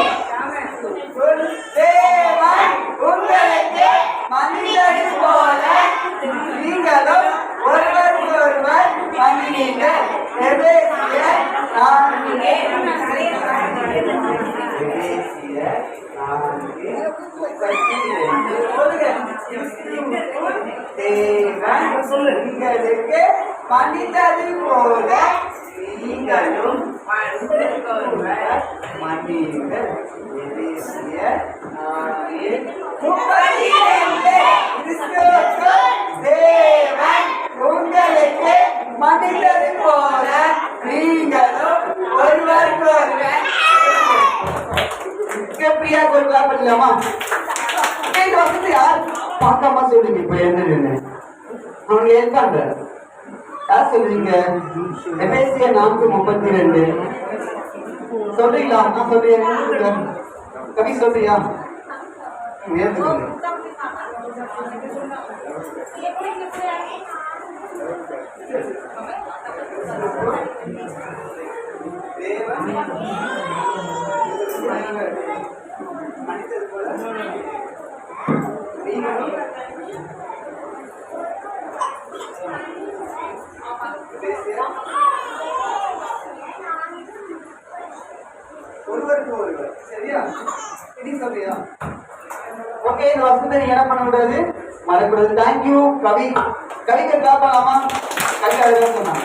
தேவன் உங்களுக்கு மன்னித்தது போல நீங்களும் ஒருவருக்கு ஒருவர் மன்னியுங்கள். எபேசியர் 4:32. உங்களுக்கு மன்னித்தது போல நீங்களும் மன்னியுங்கள். எபேசியர் 4:32. கிறிஸ்துவுக்கு தேவன் உங்களுக்கு மன்னித்தது போல நீங்களும் ஒருவருக்கு ஒருவர். பிரியா ஒரு கிளாப் பண்ணலாமா? இந்த வசதி யார் பார்க்காம சொல்லுங்க. இப்ப என்ன அவங்க இருக்காங்க. யார் சொல்றீங்க? எபேசியர் 4:32 சொல்றீங்களா? நான் சொல்றேன். கவி சொல்றியா? ஒருவருக்கு ஒருவர். சரியா? இது சொல்றியா? ஓகே இந்த வசனத்தை நீங்க என்ன பண்ண கூடாது, மறக்கூடாது. தேங்க்யூ கவி. கவிக்கு கிளாப் பண்ணலாமா? கவி அதுதான் சொன்னாங்க.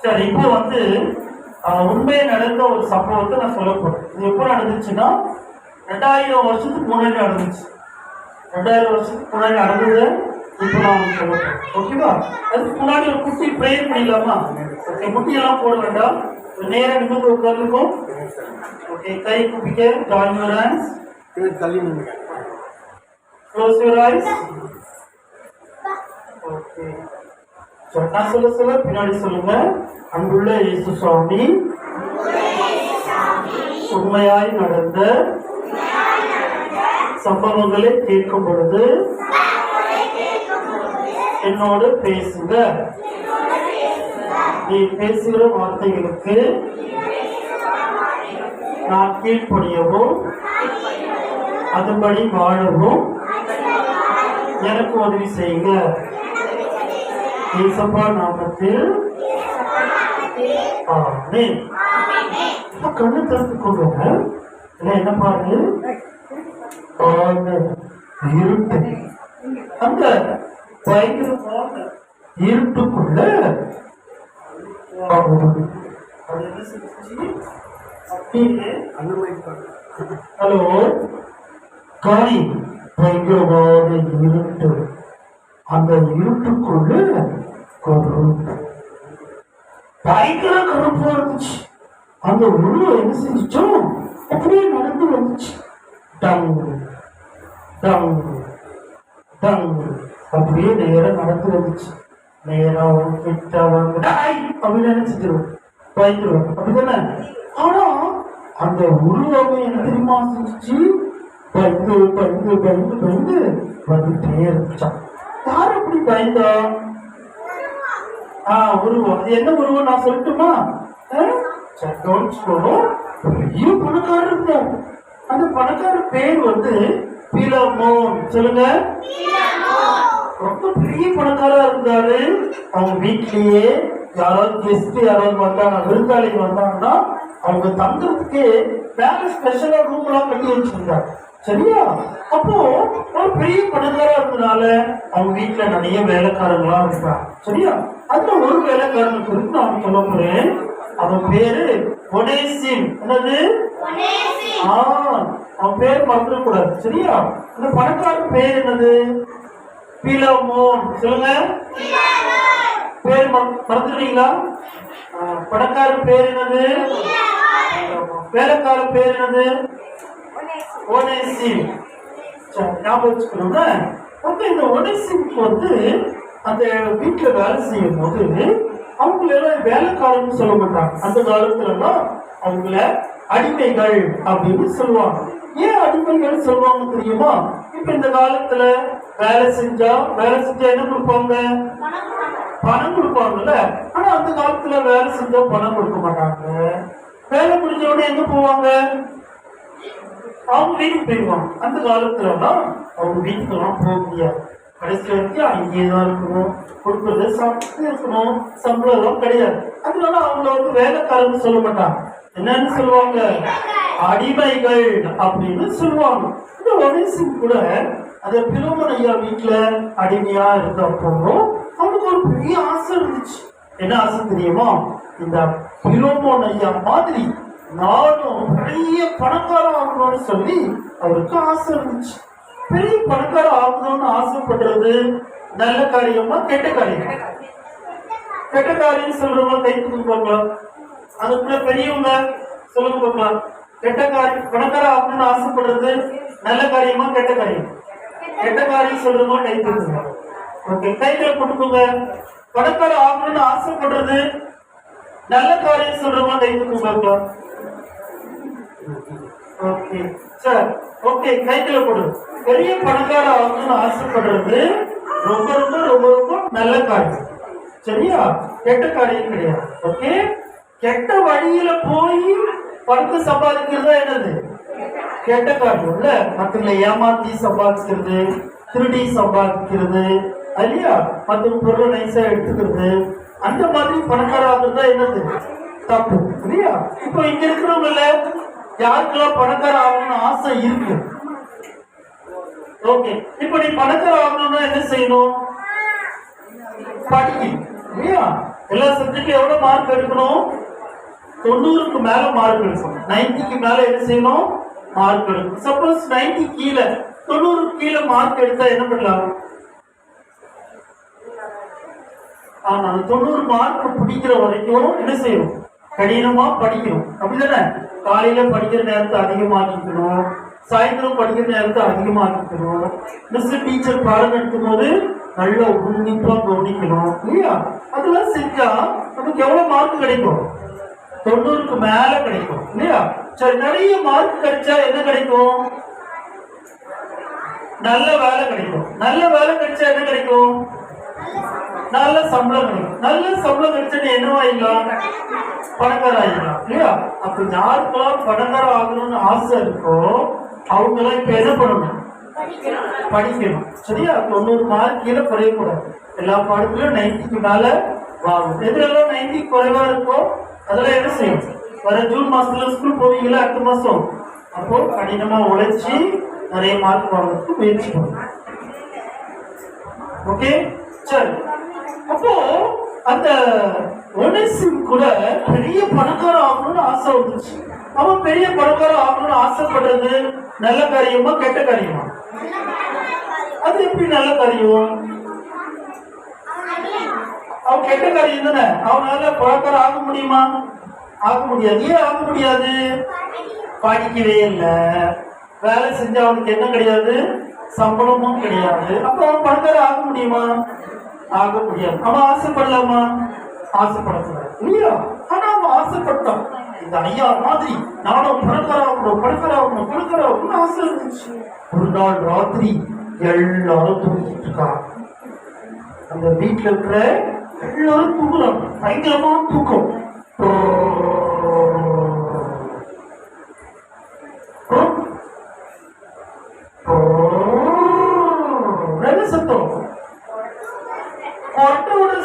சரி, இப்போ வந்து உண்மையை நடந்த ஒரு சம்பவத்தை நான் சொல்ல போறேன். இது எப்போ நடந்துச்சுன்னா 2000 வருஷத்துக்கு முன்னாடி நடந்துச்சு. 2000 வருஷத்துக்கு முன்னாடி நடந்தது இப்போ நான் சொல்ல போறேன். ஓகேவா? அதுக்கு முன்னாடி ஒரு குட்டி ப்ரேயர் பண்ணிடலாமா? ஓகே, முட்டியெல்லாம் போட வேண்டாம். நேரம் நிமிர்ந்து உட்காந்துருக்கும். ஓகே, கை குப்பிக்க. Join your hands. Close your eyes. Okay, நான் சொல்ல பின்னாடி சொல்லுங்க. அன்புள்ள இயேசு சுவாமி, உண்மையாய் நடந்த சம்பவங்களை கேட்கும் பொழுது என்னோடு பேசுங்க. நீ பேசுகிற வார்த்தைகளுக்கு நான் கீழ்ப்படியவும் அதுபடி வாழவும் எனக்கு உதவி செய்யுங்க. இயேசுப்பா நாமத்தில் ஆமென். கண்ணு திறந்து கொள்ளுங்க. என்ன பாருங்க, இருட்டு, அந்த பயங்கரமான இருட்டுக்குள்ள ஹலோ காணி, பயங்கரமான இருட்டு, அந்த இருட்டுக்குள்ள கருப்பு, பயங்கர கருப்பா இருந்துச்சு. அந்த உருவம் என்ன செஞ்சிச்சோம், அப்படியே நடந்து வந்துச்சு. டங் டங் டங் அப்படியே நேரம் நடந்து வந்துச்சு. நேரம் கிட்ட வந்து அப்படின்னு நினைச்சிருவோம், பயந்துருவோம், அப்படிதானே? ஆனா அந்த உருவமே என்ன தெரியுமா செஞ்சிச்சு, பயந்து பயந்து பயந்து பயந்து வந்துட்டே இருந்துச்சான். யார் அப்படி பயந்தா? உருவம். அது என்ன உருவம் நான் சொல்லட்டுமா? பெரிய பணக்காரர் இருந்தார். அந்த பணக்காரர் பேர் வந்து பிலமோன். சொல்லுங்க. ரொம்ப பெரிய பணக்காரா இருந்தாரு. அவங்க வீட்லயே யாராவது கெஸ்ட் யாராவது வந்தாங்க, விருந்தாளிங்க வந்தாங்கன்னா அவங்க தங்குறதுக்கு வேற ஸ்பெஷலா ரூம் எல்லாம் கட்டி வச்சிருந்தாங்க. சரியா? அப்போ ஒரு பெரிய பணக்காரா இருந்தனால அவங்க வீட்டுல நிறைய வேலைக்காரங்களா இருக்காங்க. சரியா? அதுல ஒரு வேலைக்காரன் குறித்து நான் சொல்ல போறேன். அவன் பேரு ஒனேசிம். என்னது? அவன் பேர் மறந்துடக்கூடாது. சரியா? இந்த பணக்காரன் பேர் என்னது? பிலமோன். சொல்லுங்க. பேர் மறந்துடுறீங்களா? பணக்காரன் பேர் என்னது? வேலைக்காரன் பேர் என்னது? ஒனேசிம். ஞாபகம் வச்சுக்கணுங்க. அப்ப இந்த ஒனேசிம்க்கு வந்து அந்த வீட்டுல வேலை செய்யும் போது அவங்கள வேலைக்காரன்னு சொல்ல மாட்டாங்க. அந்த காலத்துல எல்லாம் அவங்கள அடிமைகள் அப்படின்னு சொல்லுவாங்க. ஏன் அடிமைகள் சொல்லுவாங்க தெரியுமா? இப்ப இந்த காலத்துல வேலை செஞ்சா என்ன கொடுப்பாங்க? பணம் கொடுப்பாங்கல்ல. ஆனா அந்த காலத்துல வேலை செஞ்சா பணம் கொடுக்க மாட்டாங்க. வேலை முடிஞ்ச உடனே எங்க போவாங்க? அவங்க வீட்டுக்கு போயிடுவாங்க. அந்த காலத்துல எல்லாம் அவங்க வீட்டுக்கு எல்லாம் போக முடியாது. கடைசி வரைக்கும் அங்கேயேதான் இருக்கணும், கொடுக்கறத சாப்பிட்டு இருக்கணும், சம்பளம் எல்லாம் கிடையாது. அதனால அவங்கள வந்து வேலைக்காரன்னு சொல்ல மாட்டாங்க. என்னன்னு சொல்லுவாங்க? அடிமைகள் அப்படின்னு சொல்லுவாங்க. இந்த ஒனேசிம் கூட அந்த பிலமோன் ஐயா வீட்டுல அடிமையா இருந்தப்போ அவனுக்கு ஒரு பெரிய ஆசை இருந்துச்சு. என்ன ஆசை தெரியுமா? இந்த பிலமோன் ஐயா மாதிரி நானும் பெரிய பணக்காரம் ஆகணும்னு சொல்லி அவருக்கு ஆசை இருந்துச்சு. பெரிய பணக்காரம் ஆகணும்னு ஆசைப்படுறது நல்ல காரியமா கெட்ட காரியம்? கெட்ட காரியம் சொல்றவங்க கைத்து பார்க்கலாம். அதுக்குள்ள பெரியவங்க சொல்லுங்க பார்க்கலாம். கெட்ட காரியம், பணக்காரம் ஆகணும்னு ஆசைப்படுறது நல்ல காரியமா கெட்ட காரியம்? கெட்ட காரியம் சொல்றவங்க கைத்து. ஓகே, கைகளை போட்டுக்கோங்க. பணக்காரம் ஆகணும்னு ஆசைப்படுறது நல்ல காரியம் சொல்றவங்க கைத்து பார்க்கலாம். ஓகே சார், ஓகே, கைகளை போடு. பெரிய பணக்கார ஆகணும்னு ஆசைப்படுறது ரொம்ப ரொம்ப ரொம்ப ரொம்ப நல்ல காரியம். சரியா? கெட்ட காரியம் கிடையாது. ஓகே, கெட்ட வழியில போய் பணத்தை சம்பாதிக்கிறதா என்னது? கெட்ட காரியம் இல்ல. மற்றவங்களை ஏமாத்தி சம்பாதிக்கிறது, திருடி சம்பாதிக்கிறது, இல்லையா? மற்ற பொருளை நைஸா எடுத்துக்கிறது, அந்த மாதிரி பணக்கார ஆகுறதா என்னது? தப்பு. இல்லையா? இப்போ இங்க இருக்கிறவங்கள யாருக்கெல்லாம் பணக்கார ஆகணும்னு ஆசை இருக்கு? ஓகே, இப்ப நீ பணக்கார ஆகணும்னா என்ன செய்யணும்? படிக்கணும். இல்லையா? எல்லா சப்ஜெக்ட்லயும் எவ்வளவு மார்க் எடுக்கணும்? 90க்கு மேல மார்க் எடுக்கணும். 90க்கு மேல என்ன செய்யணும்? மார்க் எடுக்கணும். சப்போஸ் 90 கீழே 90க்கு கீழே மார்க் எடுத்தா என்ன பண்ணலாம்? ஆனா 90 மார்க் பிடிக்கிற வரைக்கும் என்ன செய்யணும்? கடினமா படிக்கணும். அப்படிதானே? காலையில படிக்கிற நேரத்தை அதிகமாக்கிக்கணும், சாயந்தரம் படிக்கிற நேரத்தை அதிகமாக்கிக்கணும். மிஸ் டீச்சர் பாடம் நடத்தும் போது நல்லா உன்னிப்பா கவனிக்கணும். இல்லையா? அதெல்லாம் செஞ்சா நமக்கு எவ்வளவு மார்க் கிடைக்கும்? 90க்கு மேல கிடைக்கும். இல்லையா? சரி, நிறைய மார்க் கிடைச்சா என்ன கிடைக்கும்? நல்ல வேலை கிடைக்கும். நல்ல வேலை கிடைச்சா என்ன கிடைக்கும்? நல்ல சம்பளம் கிடைக்கும். நல்ல சம்பளம் கிடைச்சா என்னவாயிடலாம்? பணக்கார ஆயிடலாம் இல்லையா? அப்ப யாருக்கெல்லாம் பணக்கார ஆகணும்னு ஆசை இருக்கோ அவங்க எல்லாம் இப்ப என்ன பண்ணணும்? படிக்கணும். சரியா? 90 மார்க் கீழே குறையக்கூடாது. எல்லா பாடத்திலும் 90க்கு மேல வாங்கும். எதுலாம் 90 குறைவா இருக்கோ அதெல்லாம் என்ன செய்யும்? வர ஜூன் மாசத்துல ஸ்கூல் போவீங்களா? அடுத்த மாசம் அப்போ கடினமா உழைச்சி நிறைய மார்க் வாங்குறதுக்கு முயற்சி பண்ணும். ஓகே, சரி. அப்போ அந்த ஒனேசிம் கூட பெரிய பணக்காரன் ஆகணும்னு ஆசை வந்துச்சு. அவன் பெரிய பணக்காரன் ஆகணும்னு ஆசைப்படுறது நல்ல காரியமா கெட்ட காரியமா? அது எப்படி நல்ல காரியம்? அவன் கெட்ட காரியம் தானே. அவனால பணக்காரன் ஆக முடியுமா? ஆக முடியாது. ஏன் ஆக முடியாது? படிக்கவே இல்லை, வேலை செஞ்ச அவனுக்கு என்ன கிடையாது? சம்பளமும் கிடையாது. அப்ப அவன் பணக்காரன் ஆக முடியுமா? ஆக முடியாது. அவன் ஆசைப்படலாமா? ஆசைப்படக்கூடாது இல்லையா? ஆனா அவன் ஆசைப்பட்டான். இந்த ஐயா மாதிரி நானும் பணக்காரன் ஆசை இருந்துச்சு. ஒரு நாள் ராத்திரி எல்லாரும் தூங்கிட்டு இருக்காங்க. அந்த வீட்டுல இருக்கிற எல்லாரும் தூங்குறாங்க. பயங்கரமா தூக்கம். என்ன சத்தம்?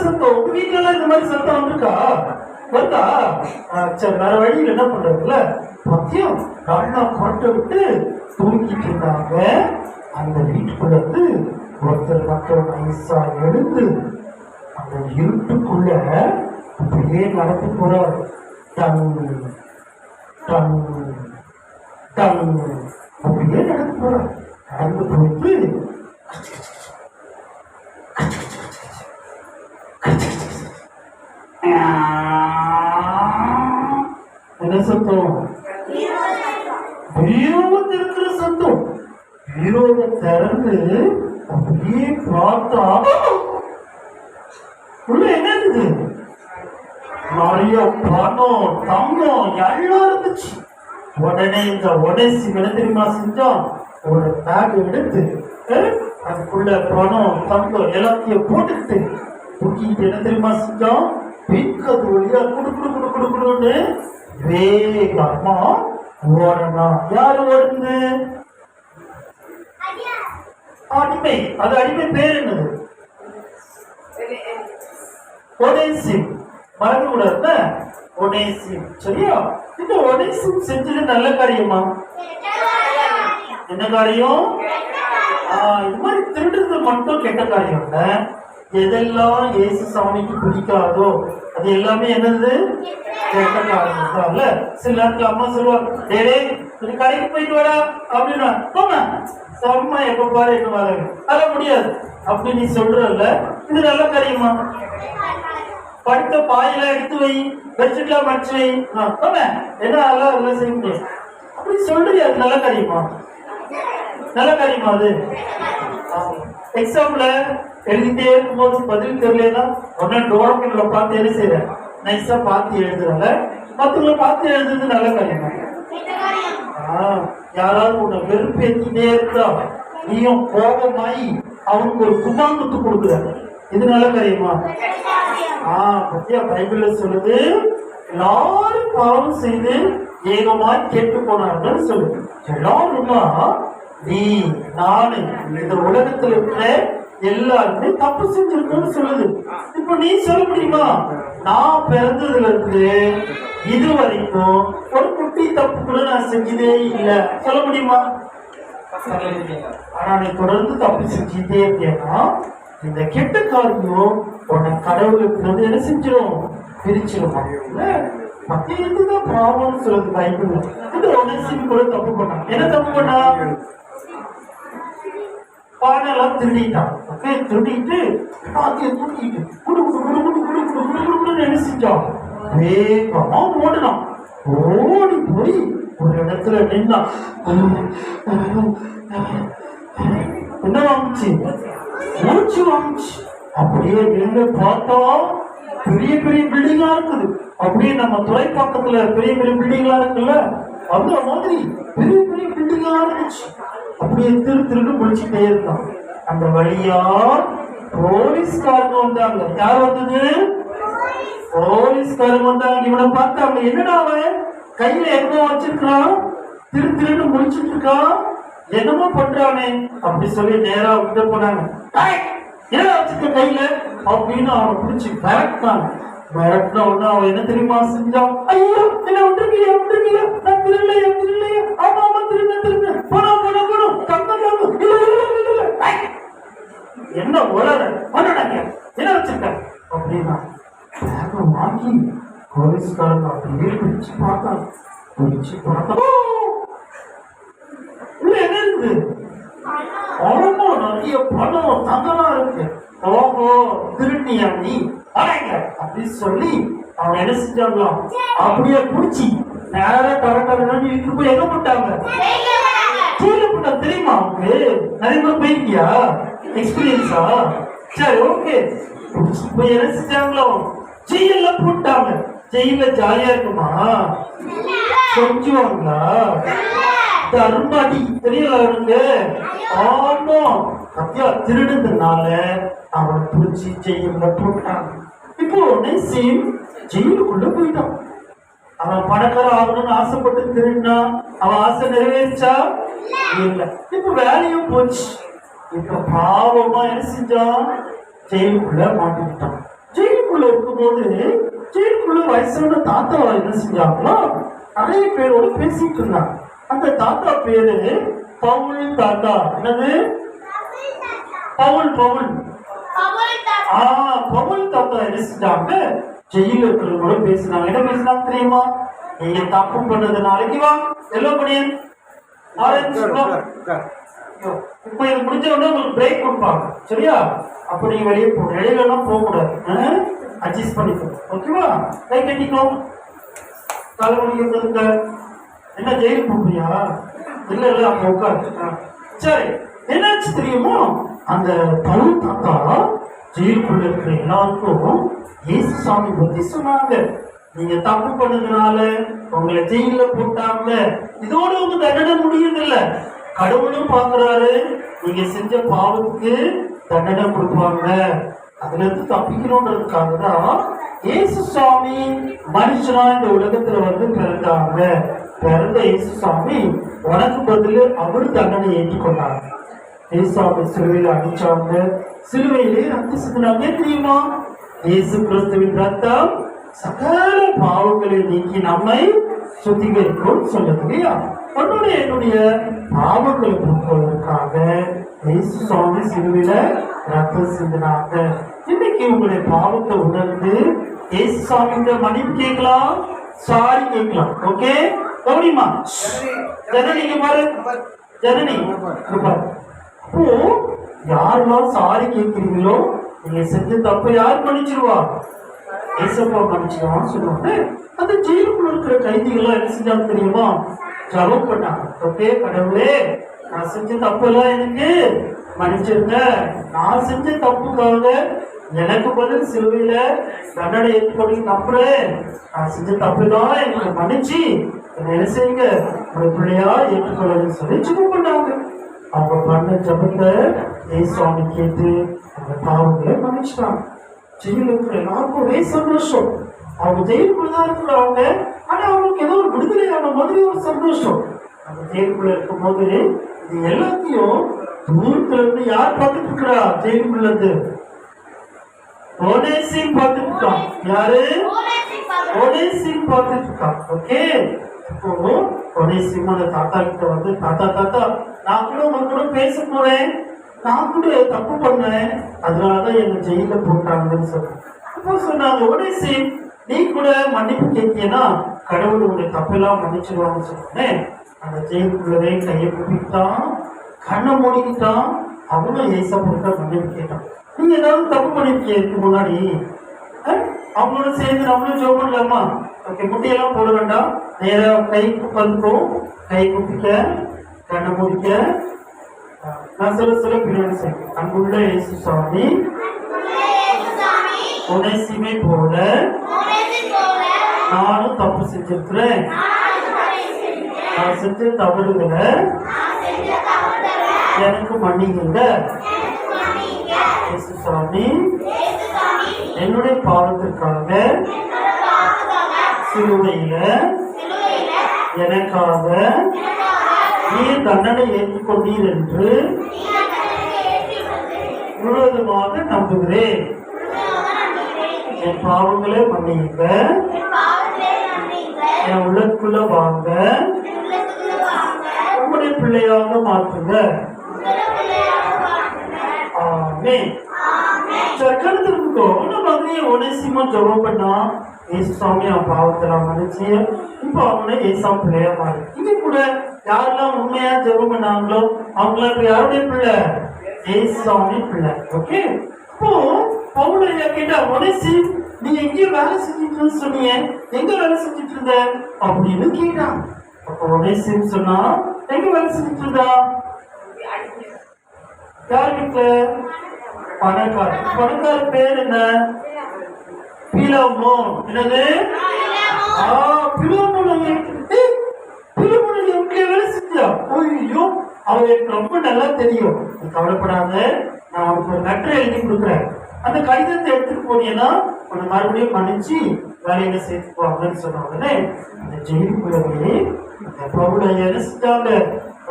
சத்தம். உங்க வீட்டுல எல்லாம் இந்த மாதிரி சத்தம் வந்திருக்கா? வருதா? சரி, வேற வழியில் என்ன பண்றதுல மத்தியம் நல்லா கொட்டை விட்டு தூங்கிட்டு இருந்தாங்க. அந்த வீட்டுக்குள்ள இருந்து ஒருத்தர் மக்கள் நைசா எழுந்து அந்த இருட்டுக்குள்ள அப்படியே நடந்து போறார். டன் டன் டன் அப்படியே நடந்து போறார். நடந்து போயிட்டு என்ன சத்தம்? பீரோவத்து இருக்கிற சத்தம். பீரோவை திறந்து அப்படியே பார்த்தா உள்ள என்ன இருக்குது? நிறைய பணம், தங்கம் எல்லாம் இருந்துச்சு. உடனே இந்த உடசி என்ன தெரியுமா செஞ்சோம்? ஒரு பேக் எடுத்து அதுக்குள்ள பணம், தங்கம் எல்லாத்தையும் போட்டுக்கிட்டு தூக்கிட்டு என்ன தெரியுமா செஞ்சோம்? பின்கது வழியா குடுன்னு வேகமா ஓடணும். யாரு ஓடுது? அடிமை. அது அடிமை பேர் என்னது? ஒனேசிம். மறக்க கூடாது. ஒனேசிம். சரியா? இந்த ஒனேசிம் செஞ்சது நல்ல காரியமா? என்ன காரியம்? இது மாதிரி திருடுறது மட்டும் கெட்ட காரியம் இல்ல. எதெல்லாம் இயேசு சாமிக்கு பிடிக்காதோ அது எல்லாமே என்னது? கெட்ட காரியம் தான். சில நேரத்துல அம்மா சொல்லுவாங்க, டேடே கடைக்கு போயிட்டு வாடா அப்படின்னா, போங்க செம்ம எப்ப பாரு என்ன வர அத முடியாது அப்படி நீ சொல்றல்ல, இது நல்ல காரியமா? படுத்த பாயில எடுத்து வை, பெட்ஷீட்லாம் மடிச்சு வை, போங்க என்ன அதெல்லாம் செய்ய முடியாது அப்படி சொல்றியா? அது நல்ல காரியமா? நல்ல காரியமா? அது எக்ஸாம்ல எழுதிட்டே இருக்கும்போது பதில் தெரியலன்னா உடனே டோரக்கல்ல பார்த்து என்ன செய்யற? நைஸா பார்த்து எழுதுறல. மற்றவங்களை பார்த்து எழுதுறது நல்ல காரியமா? யாராவது உன்னை வெறுப்பு ஏற்றிட்டே இருந்தா நீயும் கோபமாயி அவனுக்கு ஒரு குமாங்கத்து கொடுக்குற, இது நல்ல காரியமா? பத்தியா பைபிள்ல சொல்லுது, எல்லாரும் பாவம் செய்து ஏகமா கேட்டு போனார்கள் சொல்லுது. எல்லாருமா நீ நானு இந்த உலகத்துல இருக்கிற எல்லாருமே தப்பு செஞ்சிருக்கோம்னு சொல்லுது. இப்ப நீ சொல்ல முடியுமா? நான் பிறந்ததுல இருந்து இது வரைக்கும் ஒரு குட்டி தப்பு கூட நான் செஞ்சதே இல்லை சொல்ல முடியுமா? ஆனா நீ தொடர்ந்து தப்பு செஞ்சுட்டே இருந்தேன்னா இந்த கெட்ட காரியம் உன்னை கடவுளுக்கு வந்து என்ன செஞ்சிடும்? பிரிச்சிடும். மத்திய இதுதான் பாவம்னு சொல்லுது பைபிள். இந்த ஒனேசிம் கூட தப்பு பண்ணா. என்ன தப்பு பண்ணா? பானெல்லாம் திருடிட்டான். திருடிட்டு தூக்கிட்டு என்ன செஞ்சான்? வேகமா ஓடினான். ஓடி போய் ஒரு இடத்துல நின்னா. என்ன வாங்குச்சு? மூச்சு வாங்குச்சு. அப்படியே நின்று பார்த்தா பெரிய பெரிய பில்டிங்கா இருக்குது. அப்படியே நம்ம துறை பக்கத்துல பெரிய பெரிய பில்டிங்கா இருக்குல்ல, அந்த மாதிரி பெரிய பெரிய பில்டிங்கா இருந்துச்சு. அப்படியே திருட்டு முடிச்சுட்டே இருந்தான். அந்த வழியா போலீஸ்காரங்க வந்தாங்க. யார் வந்தது? போலீஸ்காரங்க வந்தாங்க. இவனை பார்த்தாங்க. என்னடா அவன் கையில என்னமோ வச்சிருக்கான், திருன்னு முடிச்சிட்டு இருக்கான், என்னமோ பண்றானே அப்படி சொல்லி நேரா விட்டு போனாங்க. என்ன வச்சிருக்க கையில அப்படின்னு அவனை பிடிச்சி மிரட்டினாங்க. மிரட்டின உடனே அவன் என்ன தெரியுமா செஞ்சான்? ஐயோ என்ன விட்டுருக்கீங்க, நான் திருடலையா, ஆமா திரும்ப போனோம் என்ன உலக பண்ணாங்க, என்ன வச்சிருக்க அப்படின்னா மாக்கி போலீஸ்காரங்க அப்படியே பிடிச்சு பார்த்தான். என்ன இருக்கு? ஆமா நிறைய பணம் தங்கலாம் இருக்கு. ஓஹோ திருட்டியா நீ அப்படின்னு சொல்லி அவன் என்ன செஞ்சாங்களாம், அப்படியே பிடிச்சி நேரம் கரெக்டாக இட்டு போய் எங்க போட்டாங்க? கீழே போட்டா. தெரியுமா அவனுக்கு? நிறைய பேர் போயிருக்கியா? எக்ஸ்பீரியன்ஸா? சரி ஓகே. போய் என்ன செஞ்சாங்களோ ஜெயில போட்டாங்க. ஜெயில ஜாலியா இருக்குமா? கொஞ்சுவாங்களா? தர்மாடி தெரியல அவனுக்கு. ஆமா சத்யா திருடுறதுனால அவனை பிடிச்சி ஜெயில போட்டாங்க. இப்போ நெசிம் ஜெயிலுக்குள்ள போயிட்டான். அவன் பணக்கார ஆகணும்னு ஆசைப்பட்டு திருடினா அவன் ஆசை நிறைவேறிச்சா? இல்ல. இப்ப வேலையும் போச்சு. இப்ப பாவமா என்ன செஞ்சான்? ஜெயிலுக்குள்ள மாட்டிக்கிட்டான். ஜெயிலுக்குள்ள இருக்கும்போது ஜெயிலுக்குள்ள வயசான தாத்தா என்ன செஞ்சாங்களோ நிறைய பேரோட பேசிட்டு இருந்தாங்க. அந்த தாத்தா பேரு பவுல் தாத்தா. என்னது? பவுல் பவுல் தாத்தா என்ன செஞ்சாங்க? ஜெயில இருக்கிறவங்களோட பேசினாங்க. என்ன பேசினாங்க தெரியுமா? நீங்க தப்பு பண்ணது நாளைக்கு வா எல்லோ பண்ணியன் இப்ப இது முடிஞ்ச உடனே உங்களுக்கு பிரேக் கொடுப்பாங்க. சரியா? அப்ப நீங்க வெளியே போக இடையிலாம் போக கூடாது. அட்ஜஸ்ட் பண்ணிக்கோ. ஓகேவா? கை கட்டிக்கோ. தலைமொழிக்கு என்ன ஜெயிலுக்கு போறியா? இல்ல அப்ப உட்காரு. சரி என்னாச்சு தெரியுமோ? அந்த பவுல் தாத்தா ஜெயிலுக்குள்ள இருக்கிற எல்லாருக்கும் இயேசு சாமி பத்தி சொன்னாங்க. நீங்க தப்பு பண்ணதுனால உங்களை ஜெயில போட்டாங்க. இதோட உங்க தண்டனை முடியதில்ல. கடவுளும் பாக்குறாரு. நீங்க செஞ்ச பாவத்துக்கு தண்டனை கொடுப்பாங்க. அதுல இருந்து தப்பிக்கணும்ன்றதுக்காக தான் இயேசு சாமி மனுஷனா இந்த உலகத்துல வந்து பிறந்தாங்க. பிறந்த இயேசு சாமி உனக்கு பதில் அவரு தண்டனை ஏற்றுக்கொண்டாங்க. இயேசுவை சிலுவையில அடிச்சாங்க. சிலுவையிலே ரத்தம் சிந்தினாங்க. தெரியுமா? இயேசு கிறிஸ்துவின் ரத்தம் சகல பாவங்களை நீக்கி நம்மை சுத்திகரிக்கும் சொல்லுது இல்லையா? என்னுடைய பாவங்களை போக்குவதற்காக இயேசு சுவாமி சிலுவையில ரத்தம் சிந்தினாங்க. இன்னைக்கு உங்களுடைய பாவத்தை உணர்ந்து இயேசு சுவாமிகிட்ட மன்னிப்பு கேட்கலாம், சாரி கேட்கலாம். ஓகே கவனிமா? ஜனனி பாரு, ஜனனி அப்போ யாரெல்லாம் சாரி கேட்கிறீங்களோ நீங்க செஞ்ச தப்ப யார் மன்னிச்சிருவா? ஏசப்பா மன்னிச்சிருவான்னு சொல்லுவாங்க. அந்த ஜெயிலுக்குள்ள இருக்கிற கைதிகள் என்ன செஞ்சாங்க தெரியுமா? ஜபம் பண்ணாங்க. ஓகே கடவுளே, நான் செஞ்ச தப்பெல்லாம் எனக்கு மன்னிச்சிருங்க. நான் செஞ்ச தப்புக்காக எனக்கு பதில் சிலுவையில தண்டனை ஏற்றுக்கொண்டு நம்புறேன். நான் செஞ்ச தப்புதான் எனக்கு மன்னிச்சு என்ன செய்யுங்க, ஒரு பிள்ளையா ஏற்றுக்கொள்ளுன்னு சொல்லி ஜபம் பண்ணாங்க. அவங்க பண்ண ஜபத்தை சுவாமி கேட்டு அந்த பாவங்களை மன்னிச்சிட்டாங்க. ஜெயில இருக்கிற எல்லாருக்கும் ஒரே சந்தோஷம். அவங்க ஜெயிலுக்குள்ளதான் இருக்கிறாங்க. ஆனா அவங்களுக்கு ஏதோ ஒரு விடுதலையான மாதிரி ஒரு சந்தோஷம். அந்த ஜெயிலுக்குள்ள இருக்கும் போது இது எல்லாத்தையும் தூரத்துல இருந்து யார் பார்த்துட்டு இருக்கிறா? ஜெயிலுக்குள்ள இருந்து ஓனேசிம் பார்த்துட்டு இருக்கான். யாரு? ஓனேசிம் பார்த்துட்டு இருக்கான். ஓகே, இப்போ ஓனேசிம் அந்த தாத்தா கிட்ட வந்து தாத்தா நான் கூட உங்க கூட பேச போறேன், நான் கூட தப்பு பண்ணேன், அதனாலதான் எங்க ஜெயில போட்டாங்கன்னு சொன்னேன். அப்போ சொன்னாங்க ஓனேசிம் நீ கூட மன்னிப்பு கேட்கியனா கடவுள் உடைய தப்பெல்லாம் மன்னிச்சிருவாங்கன்னு சொன்னேன். அந்த ஜெயிலுக்குள்ளவே கையை குப்பிட்டான், கண்ணை மூடிக்கிட்டான். அவனும் ஏசப்பட்ட மன்னிப்பு கேட்டான். நீங்க ஏதாவது தப்பு பண்ணிருக்கீங்க முன்னாடி? அவங்களோட சேர்ந்து நம்மளும் ஜோம் பண்ணலாமா? ஓகே, முட்டையெல்லாம் போட வேண்டாம். நேரா கை பந்துக்கும், கை குப்பிக்க, கண்ணை மூடிக்க. நான் சொல்ல பின்னாடி சொல்றேன். அங்குள்ள இயேசு சுவாமி ஓனேசிமை போல நானும் தப்பு செஞ்சிருக்கிறேன். நான் செஞ்ச தவறுகளை எனக்கு மன்னிங்க. இயேசு சாமி என்னுடைய பாவத்திற்காக சிலுவையில எனக்காக நீர் தண்டனை ஏற்றுக்கொண்டீர் என்று முழுவதுமாக நம்புகிறேன். என் பாவங்களை மன்னிக்க என் உள்ளத்துக்குள்ள வாங்க, உங்களுடைய பிள்ளையாக மாற்றுங்க. ஆமென். கருத்துக்கோ நம்ம அப்படியே ஒனேசிமோன் ஜெபம் பண்ணா ஏசு சாமி அவன் பாவத்தெல்லாம் மன்னிச்சு இப்போ அவனை ஏசா பிள்ளையா மாறி. இங்க கூட யாரெல்லாம் உண்மையா ஜெபம் பண்ணாங்களோ அவங்களாம் இப்ப யாருடைய பிள்ளை? ஏசு சாமி பிள்ளை. ஓகே. இப்போ பவுலையா கேட்டா ஒனேசி நீ எங்கேயும் வேலை செஞ்சுட்டு சொன்னீங்க, எங்க வேலை செஞ்சுட்டு இருந்த அப்படின்னு கேட்டான். அப்போ ஒனேசின்னு சொன்னா எங்க வேலை செஞ்சுட்டு இருந்தா? யார் வீட்டுல? பணக்கார பேர் என்ன? பிலோமோன். என்னது? பிலோமோன் எங்க வேலை செஞ்சா? ஐயோ, அவன் எனக்கு ரொம்ப நல்லா தெரியும். நீ கவலைப்படாத, நான் உனக்கு ஒரு லெட்டர் எழுதி கொடுக்குறேன். அந்த கடிதத்தை எடுத்துட்டு போனீங்கன்னா உன்னை மறுபடியும் மன்னிச்சு வேலையில சேர்த்துக்குவாங்கன்னு சொன்ன உடனே அந்த ஜெயிலுக்குள்ளவே அந்த பவுலை என்ன செஞ்சாங்க?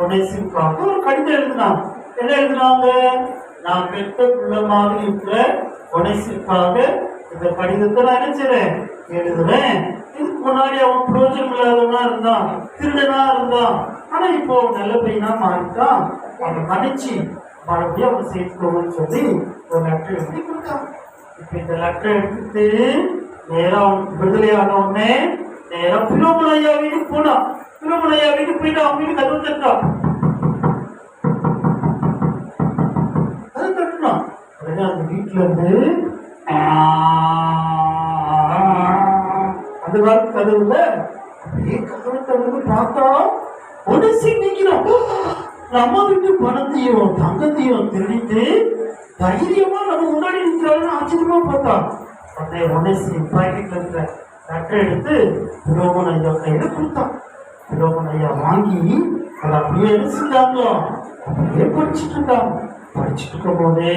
ஒனேசிமுக்காக ஒரு கடிதம் எழுதினாங்க. என்ன எழுதினாங்க? நான் பெற்ற பிள்ளை மாதிரி இருக்கிற ஒனேசிமுக்காக இந்த கடிதத்தை நான் நினைச்சிறேன் எழுதுறேன். இதுக்கு முன்னாடி அவன் புரோஜனம் இல்லாதவனா இருந்தான், திருடனா இருந்தான். ஆனா இப்போ நல்ல பையனா மாறிட்டான். அவன் மன்னிச்சு மறுபடியும் அவன் சேர்த்துக்கோன்னு சொல்லி ஒரு லெட்டர் எழுதி கொடுத்தான். இப்ப இந்த லெட்டர் எடுத்துட்டு நேரம் அவனுக்கு விடுதலையான உடனே நேரம் பிலோமோன் ஐயா வீட்டுக்கு போனான். பிலோமோன் ஐயா வீட்டுக்கு போயிட்டு அவன் வீட்டுக்கு கதவு தட்டான். அந்த வீட்டுல இருந்து அந்த காலத்து கதவுல அப்படியே கதவு திறந்து பார்த்தா ஒனேசி நிக்கிறான். நம்ம வீட்டு பணத்தையும் தங்கத்தையும் திருடிட்டு தைரியமா நம்ம முன்னாடி நிக்கிறான்னு ஆச்சரியமா பார்த்தான். உடனே ஒனேசி பாக்கெட்ல இருக்கிற லெட்டர் எடுத்து பிலோமோன் ஐயா கையில கொடுத்தான். பிலோமோன் ஐயா வாங்கி அதை அப்படியே செஞ்சாங்களோ அப்படியே படிச்சுட்டு இருக்காங்க. படிச்சுட்டு இருக்கும் போதே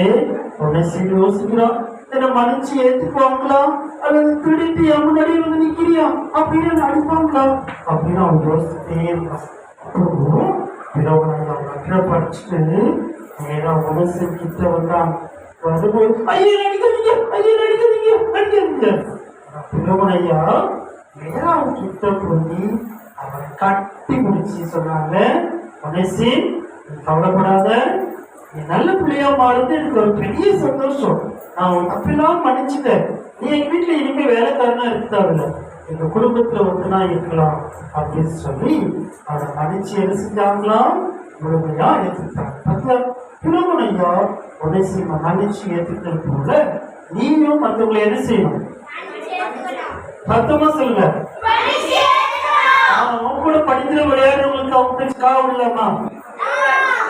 ஒனேசி யோசிக்கிறான், என்ன மன்னிச்சு ஏத்துக்குவாங்களா அல்லது திருடிட்டு என் முன்னாடி வந்து நிக்கிறியா அப்படின்னு அடிப்பாங்களா அப்படின்னு அவன் யோசிச்சுட்டே இருக்கான். அப்புறம் பிலோமோன் ஐயா லெட்டரை படிச்சுட்டு நேரா ஒனேசி கிட்ட வந்தான். வரும்போது ஐயா அடிக்காதீங்க, ஐயா அடிக்காதீங்க, அடிக்காதீங்க. பிலோமோன் ஐயா நேரா அவன் கிட்ட போய் அவனை கட்டி முடிச்சு சொன்னாங்க, ஒனேசி கவலைப்படாத, நீ நல்ல பிள்ளையா மாறுது எனக்கு ஒரு பெரிய சந்தோஷம். நான் உன் தப்பெல்லாம் மன்னிச்சுட்டேன். நீ எங்க வீட்டுல இனிமே வேலைக்காரனா இருக்காதுல்ல, எங்க குடும்பத்துல ஒருத்தனா இருக்கலாம் அப்படின்னு சொல்லி அவனை மன்னிச்சு என்ன செஞ்சாங்களாம்? முழுமையா ஏற்றுக்கிட்டாங்க. பிலோமோன் ஐயா ஒனேசிமை மன்னிச்சு ஏற்றுக்கிறது போல நீயும் மற்றவங்களை என்ன செய்யணும்? சத்தமா சொல்லுங்க. அவங்க கூட படிக்கிற விளையாடுறவங்களுக்கு அவங்க பேச்சு காவலாமா?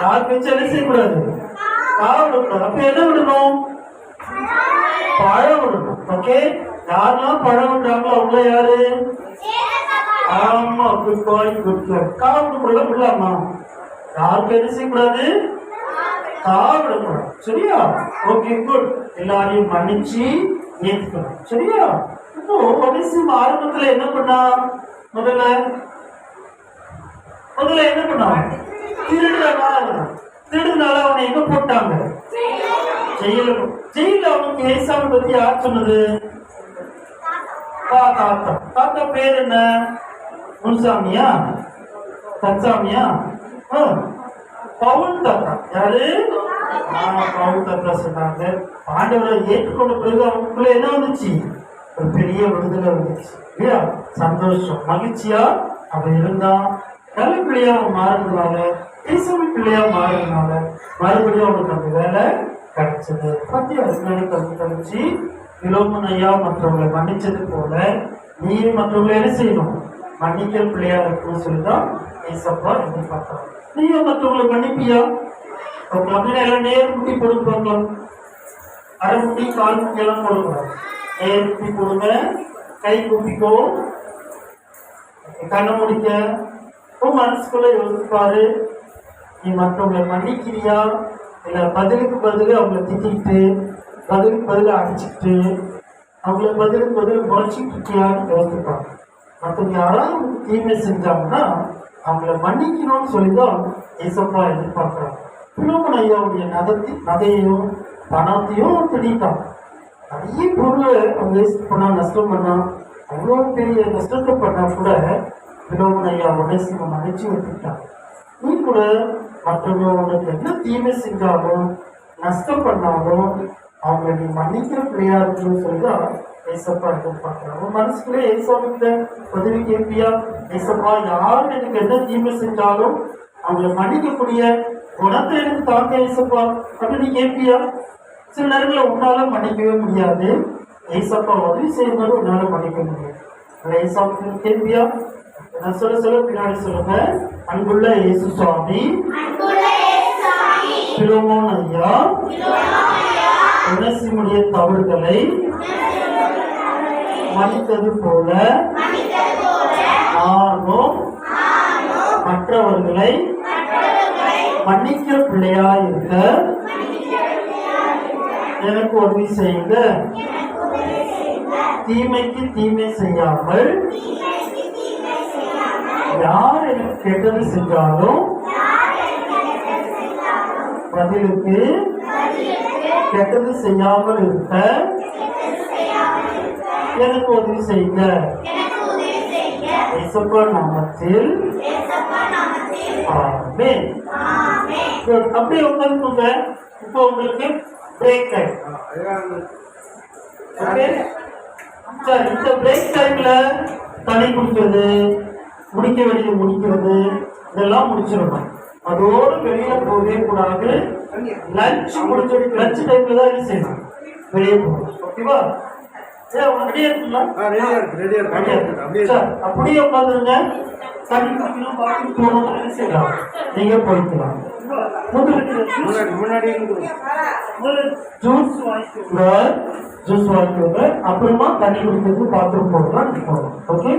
யார் பேச்சு என்ன செய்யக்கூடாது? காவல். அப்ப என்ன விடணும்? பழம் விடணும். ஓகே. யாரெல்லாம் பழம் விடுறாங்களோ அவங்க யாரு? ஆமா, குட் பாய், குட் கேர்ள். காவல் விடலாமா? யாருக்கு என்ன செய்யக்கூடாது? காவல். சரியா? Okay, good. எல்லாரையும் மன்னிச்சு ஏற்றுக்கணும். சரியா? இப்போ ஒனேசிம் ஆரம்பத்துல என்ன பண்ணா? முதல்ல என்ன பண்ணா? திருடுனால அவனை எங்க போட்டாங்க? ஜெயில. அவனுக்கு ஏசாவை பத்தி யார் சொன்னது? தாத்தா. தாத்தா பேர் என்ன? முன்சாமியா? தச்சாமியா? பவுல் தாத்தா. யாரு? பவுல் தாத்தா சொன்னாங்க. ஆண்டவரை ஏற்றுக்கொண்ட பிறகு அவனுக்குள்ள என்ன வந்துச்சு? ஒரு பெரிய விடுதலை வந்துச்சு இல்லையா? சந்தோஷம், மகிழ்ச்சியா அவன் இருந்தான். நல்ல பிள்ளையா அவன் மாறுறதுனால, இயேசுவி பிள்ளையா மாறுறதுனால மறுபடியும் அவனுக்கு அந்த வேலை கிடைச்சது. பத்தி அதுக்கு கழிச்சு பிலோமோன் ஐயா மற்றவங்களை மன்னிச்சது போல நீயும் மற்றவங்களை என்ன செய்யணும்? மன்னிக்கிற பிள்ளையா இருக்கணும்னு சொல்லிதான் ஏசப்பா எதிர்பார்க்கலாம். நீயும் மற்றவங்களை மன்னிப்பியா? அப்படின்னா எல்லாம் நேர் முட்டி போடுங்க பார்க்கலாம். அரை முட்டி, கால் முட்டி எல்லாம் போடுங்க. நேர் முட்டி போடுங்க. கை கூப்பிக்கோ. கண்ணை முடிக்க. மனசுக்குள்ள யோசிப்பாரு, நீ மற்றவங்களை மன்னிக்கிறியா இல்லை பதிலுக்கு பதில் அவங்கள திட்டிக்கிட்டு பதிலுக்கு பதில் அடிச்சுக்கிட்டு அவங்கள பதிலுக்கு பதில் குறைச்சிட்டு இருக்கியான்னு யோசிப்பாங்க. மற்றவங்க யாராவது உங்களுக்கு தீமை செஞ்சாங்கன்னா அவங்கள மன்னிக்கணும்னு சொல்லிதான் ஏசப்பா எதிர்பார்க்குறாங்க. பிலோமன் ஐயாவுடைய நகையையும் பணத்தையும் திட்டான். நிறைய பொருளை அவங்க வேஸ்ட் பண்ணா, நஷ்டம் பண்ணா, அவ்வளோ பெரிய நஷ்டத்தை பண்ணா கூட பிலோமன் ஐயா உடனே மன்னிச்சு வச்சுட்டான். நீ கூட மற்றவங்க உனக்கு என்ன தீமை செஞ்சாலும் நஷ்டம் பண்ணாலும் அவங்க நீ மன்னிக்கிற பிள்ளையா இருக்குன்னு சொல்லிதான் ஏசப்பா எதிர்பார்க்கிறாங்க. மனசுக்குள்ளே ஏசப்பாக்கிட்ட உதவி கேட்பியா? ஏசப்பா யாரும் எனக்கு என்ன தீமை செஞ்சாலும் அவங்களை மன்னிக்கக்கூடிய குணத்தை எனக்கு தாங்க ஏசப்பா அப்படின்னு நீ கேட்பியா? சில நேரங்களில் உன்னால மன்னிக்கவே முடியாது. ஏசப்பா உதவி செய்யும்போது உன்னால மன்னிக்க முடியாது. ஏசப்பா கேட்பியா? நான் சொல்ல பின்னாடி சொல்லுங்க. அன்புள்ள இயேசு சுவாமி, பிலோமோன் ஐயா உணர்ச்சியுடைய தவறுகளை மன்னித்தது போல நானும் மற்றவர்களை மன்னிக்கிற பிள்ளையா இருக்க எனக்கு உதவி செய்யுங்க. தீமைக்கு தீமை செய்யாமல் யார் எனக்கு கெட்டது செஞ்சாலும் பதிலுக்கு கெட்டது செய்யாமல் இருக்க எனக்கு உதவி செய்யுங்க. இயேசுப்பா நாமத்தில் ஆமென். அப்படியே உட்கார்ந்துங்க. இப்போ உங்களுக்கு பிரேக் டைம். சரி, இந்த பிரேக் டைம்ல தண்ணி குடிக்கிறது, முடிக்க வேண்டியது முடிக்கிறது, இதெல்லாம் முடிச்சிடணும். அதோடு வெளியில போகவே கூடாது. லஞ்ச் முடிஞ்ச லஞ்ச் டைம்ல தான் இது செய்யணும், வெளியே போகணும். ஓகேவா? ரெடியா இருக்குங்களா? அப்படியே உட்காந்துருங்க. தண்ணி குடிக்கணும், பாத்ரூம் போகணும், என்ன செய்யலாம் நீங்க போய்க்கலாம். முன்னாடி ஜூஸ் வாங்கிக்கோங்க, அப்புறமா தண்ணி குடிக்கிறது, பாத்ரூம் போகலாம். ஓகே.